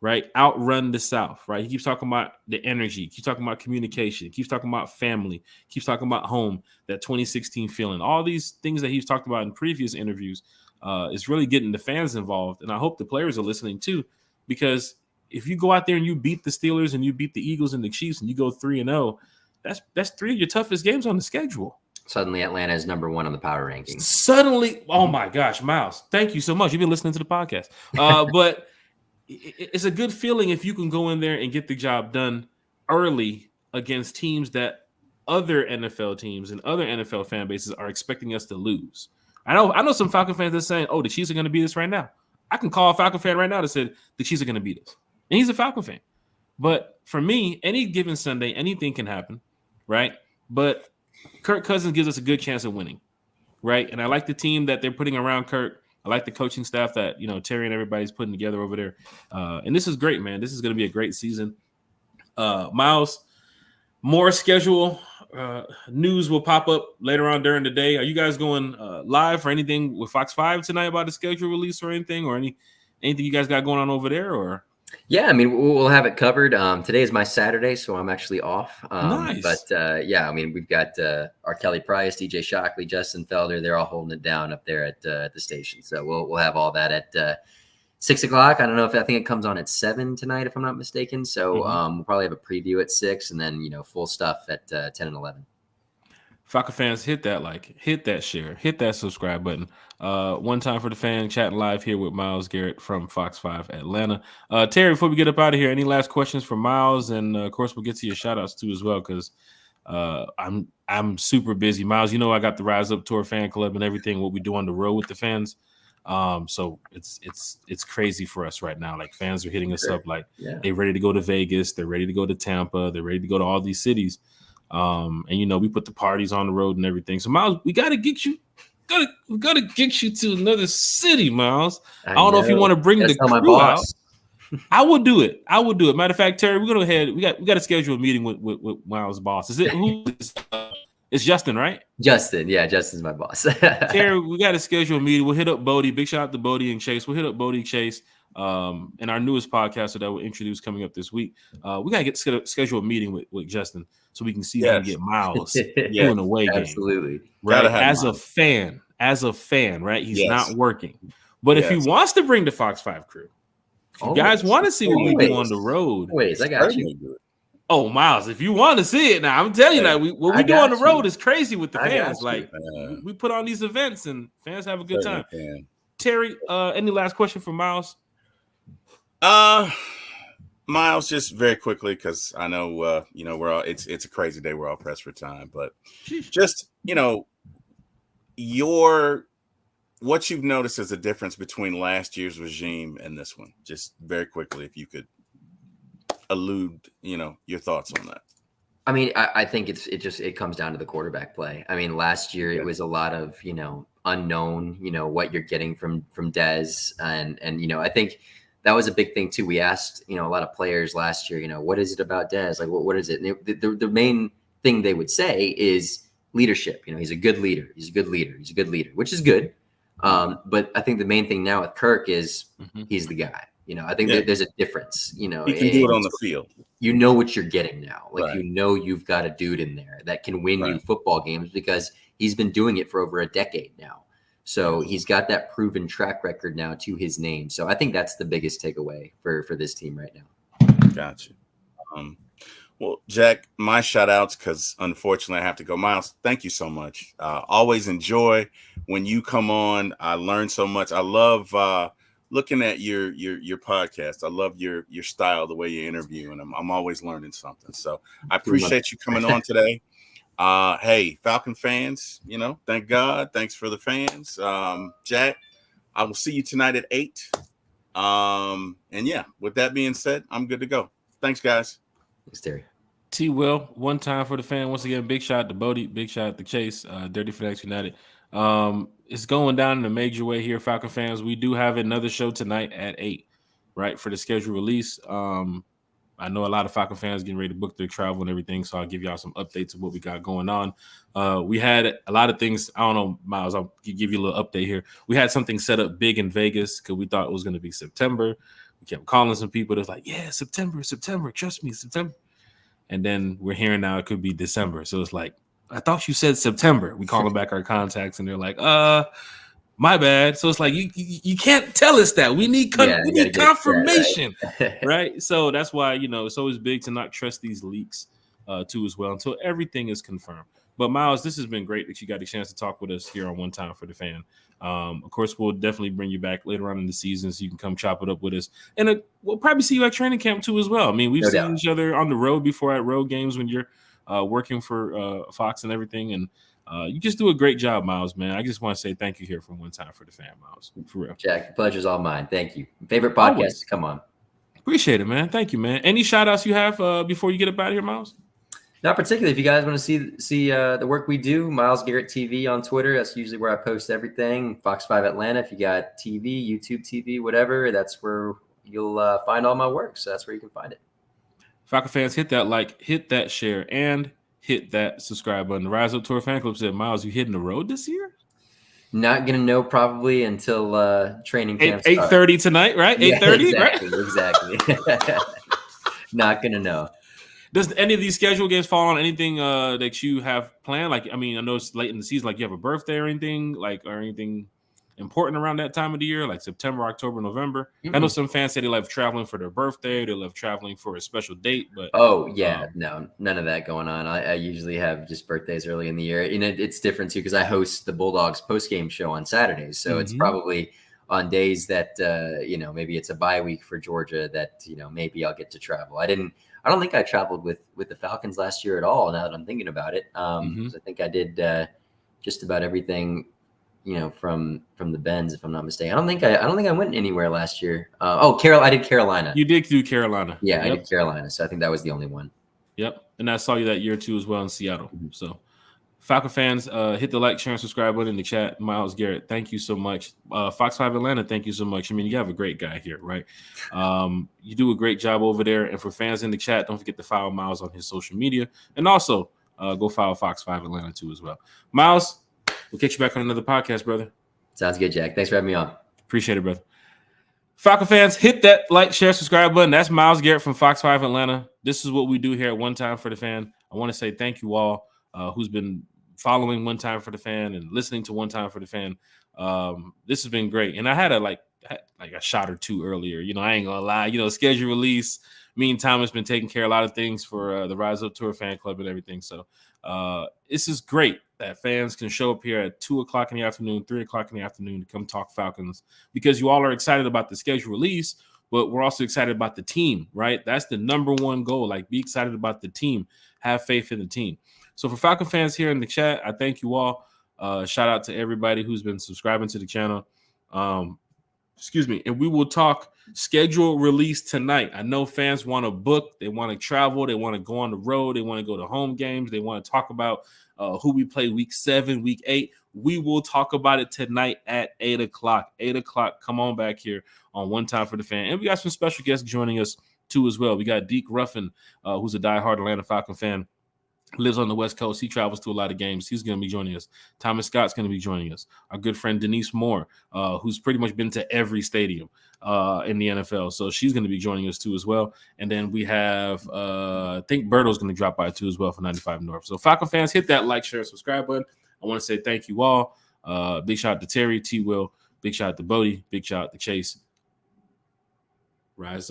right? Outrun the South, right? He keeps talking about the energy, he keeps talking about communication, he keeps talking about family, he keeps talking about home, that 2016 feeling. All these things that he's talked about in previous interviews is really getting the fans involved. And I hope the players are listening too, because if you go out there and you beat the Steelers and you beat the Eagles and the Chiefs and you go 3-0, that's 3 of your toughest games on the schedule. Suddenly Atlanta is number 1 on the power rankings. Suddenly, oh my gosh, Miles, thank you so much. You've been listening to the podcast. But it's a good feeling if you can go in there and get the job done early against teams that other NFL teams and other NFL fan bases are expecting us to lose. I know some Falcon fans that are saying, oh, the Chiefs are going to beat us right now. I can call a Falcon fan right now that said the Chiefs are going to beat us. And he's a Falcon fan. But for me, any given Sunday, anything can happen, right? But Kirk Cousins gives us a good chance of winning, right? And I like the team that they're putting around Kirk. I like the coaching staff that, Terry and everybody's putting together over there. And this is great, man. This is going to be a great season. Miles, more schedule news will pop up later on during the day. Are you guys going live for anything with Fox5 tonight about the schedule release or anything, or anything you guys got going on over there? Or yeah, I mean, we'll have it covered. Today is my Saturday, so I'm actually off. Nice. But yeah, I mean, we've got our Kelly Price, DJ Shockley, Justin Felder. They're all holding it down up there at the station. So we'll have all that at 6 o'clock. I don't know I think it comes on at 7 tonight, if I'm not mistaken. So we'll probably have a preview at 6, and then full stuff at 10 and 11. Falcon fans, hit that like, hit that share, hit that subscribe button. One time for the fan, chatting live here with Miles Garrett from Fox5 Atlanta. Terry, before we get up out of here, any last questions for Miles? And of course, we'll get to your shout outs too as well, because I'm super busy. Miles, I got the Rise Up Tour fan club and everything, what we do on the road with the fans. So it's crazy for us right now. Like, fans are hitting us up like they're ready to go to Vegas, they're ready to go to Tampa, they're ready to go to all these cities. And we put the parties on the road and everything. So Miles, we gotta get you to another city, Miles. I don't know if you want to bring the crew out. I will do it. Matter of fact, Terry, we're gonna go ahead. We got to schedule a meeting with Miles' boss. Is it who? It's Justin, right? Justin, yeah, Justin's my boss. Terry, we got to schedule a meeting. We'll hit up Bodie. Big shout out to Bodie and Chase. We'll hit up Bodie, Chase, and our newest podcaster that we'll introduce coming up this week. We got to schedule a meeting with Justin so we can see if we can get Miles doing away game. Absolutely. Right. As a fan, right? He's not working. But if he wants to bring the Fox5 crew, if you guys want to see what we do on the road. I got you. Oh, Miles, if you want to see it now, I'm telling you that what we do on the road is crazy with the fans. Like, we put on these events and fans have a good time. Terry, any last question for Miles? Miles, just very quickly, because I know we're all it's a crazy day. We're all pressed for time, but just what you've noticed as a difference between last year's regime and this one. Just very quickly, if you could allude, your thoughts on that. I mean, I think it comes down to the quarterback play. I mean, last year it was a lot of unknown. What you're getting from Dez, and I think that was a big thing too. We asked a lot of players last year, what is it about Dez? Like, what is it? And the main thing they would say is leadership. He's a good leader. He's a good leader, which is good. But I think the main thing now with Kirk is he's the guy. I think there's a difference. He can do it on the field. What you're getting now. Like, you've got a dude in there that can win you football games because he's been doing it for over a decade now. So he's got that proven track record now to his name. So I think that's the biggest takeaway for this team right now. Gotcha. Well, Jack, my shout outs, because unfortunately I have to go. Miles, thank you so much. Always enjoy when you come on. I learn so much. I love looking at your podcast. I love your style, the way you interview, and I'm always learning something. So I appreciate you coming on today. Hey, Falcon fans, thank God. Thanks for the fans. Jack, I will see you tonight at 8. And yeah, with that being said, I'm good to go. Thanks, guys. Thanks, Terry. T. Will, one time for the fan. Once again, big shout out to Bodie, big shout out to Chase, Dirty FedEx United. It's going down in a major way here, Falcon fans. We do have another show tonight at 8, right, for the scheduled release. I know a lot of Falcon fans getting ready to book their travel and everything, so I'll give y'all some updates of what we got going on. We had a lot of things. I don't know, Miles, I'll give you a little update here. We had something set up big in Vegas because we thought it was going to be September. We kept calling some people. They're like, yeah, September, trust me, September. And then we're hearing now it could be December. So it's like, I thought you said September. We call them back our contacts, and they're like, my bad. So it's like, you can't tell us that. We need confirmation, right? So that's why, it's always big to not trust these leaks too as well until everything is confirmed. But Miles, this has been great that you got a chance to talk with us here on One Time for the Fan. Of course, we'll definitely bring you back later on in the season so you can come chop it up with us. And we'll probably see you at training camp too as well. I mean, we've seen each other on the road before at road games when you're working for Fox and everything. And you just do a great job, Miles, man. I just want to say thank you here from One Time for the Fan, Miles. For real. Jack, the pleasure's all mine. Thank you. Favorite podcast? Always. Come on. Appreciate it, man. Thank you, man. Any shout outs you have before you get up out of here, Miles? Not particularly. If you guys want to see the work we do, Miles Garrett TV on Twitter. That's usually where I post everything. Fox5 Atlanta. If you got TV, YouTube TV, whatever, that's where you'll find all my work. So that's where you can find it. Falcon fans, hit that like, hit that share, and hit that subscribe button. The Rise Up Tour fan club said, Miles, you hitting the road this year? Not gonna know probably until training camp. 8:30 tonight, right? 8:30, exactly, right? Exactly. Not gonna know. Does any of these scheduled games fall on anything that you have planned? Like, I mean, I know it's late in the season. Like, you have a birthday or anything, or anything important around that time of the year, like September, October, November? Mm-hmm. I know some fans say they love traveling for their birthday. They love traveling for a special date. But no, none of that going on. I usually have just birthdays early in the year. And it's different too because I host the Bulldogs post-game show on Saturdays. So it's probably on days that maybe it's a bye week for Georgia that maybe I'll get to travel. I don't think I traveled with the Falcons last year at all. Now that I'm thinking about it, I think I did just about everything, from the Benz, if I'm not mistaken. I don't think I went anywhere last year. I did Carolina. You did do Carolina. Yeah, yep. I did Carolina. So I think that was the only one. Yep, and I saw you that year too as well in Seattle. Mm-hmm. So, Falcon fans, hit the like, share, and subscribe button in the chat. Miles Garrett, thank you so much. Fox5 Atlanta, thank you so much. I mean, you have a great guy here, right? You do a great job over there. And for fans in the chat, don't forget to follow Miles on his social media. And also, go follow Fox5 Atlanta too as well. Miles, we'll get you back on another podcast, brother. Sounds good, Jack. Thanks for having me on. Appreciate it, brother. Falcon fans, hit that like, share, subscribe button. That's Miles Garrett from Fox5 Atlanta. This is what we do here at One Time for the Fan. I want to say thank you all who's been following One Time for the Fan and listening to One Time for the Fan. This has been great. And I had a shot or two earlier. I ain't gonna lie. Schedule release. Me and Thomas been taking care of a lot of things for the Rise Up Tour fan club and everything. So this is great that fans can show up here at 2:00 in the afternoon, 3:00 in the afternoon to come talk Falcons because you all are excited about the schedule release, but we're also excited about the team, right? That's the number one goal. Like, be excited about the team. Have faith in the team. So for Falcon fans here in the chat, I thank you all. Shout out to everybody who's been subscribing to the channel. And we will talk schedule release tonight. I know fans want to book. They want to travel. They want to go on the road. They want to go to home games. They want to talk about who we play week 7, week 8. We will talk about it tonight at 8 o'clock. 8 o'clock. Come on back here on One Time for the Fan. And we got some special guests joining us too as well. We got Deke Ruffin, who's a diehard Atlanta Falcon fan. Lives on the West Coast. He travels to a lot of games. He's going to be joining us. Thomas Scott's going to be joining us. Our good friend Denise Moore, who's pretty much been to every stadium in the NFL. So she's going to be joining us too as well. And then we have, I think Berto's going to drop by too as well for 95 North. So Falcon fans, hit that like, share, subscribe button. I want to say thank you all. Big shout out to Terry, T. Will. Big shout out to Bodie. Big shout out to Chase. Rise up.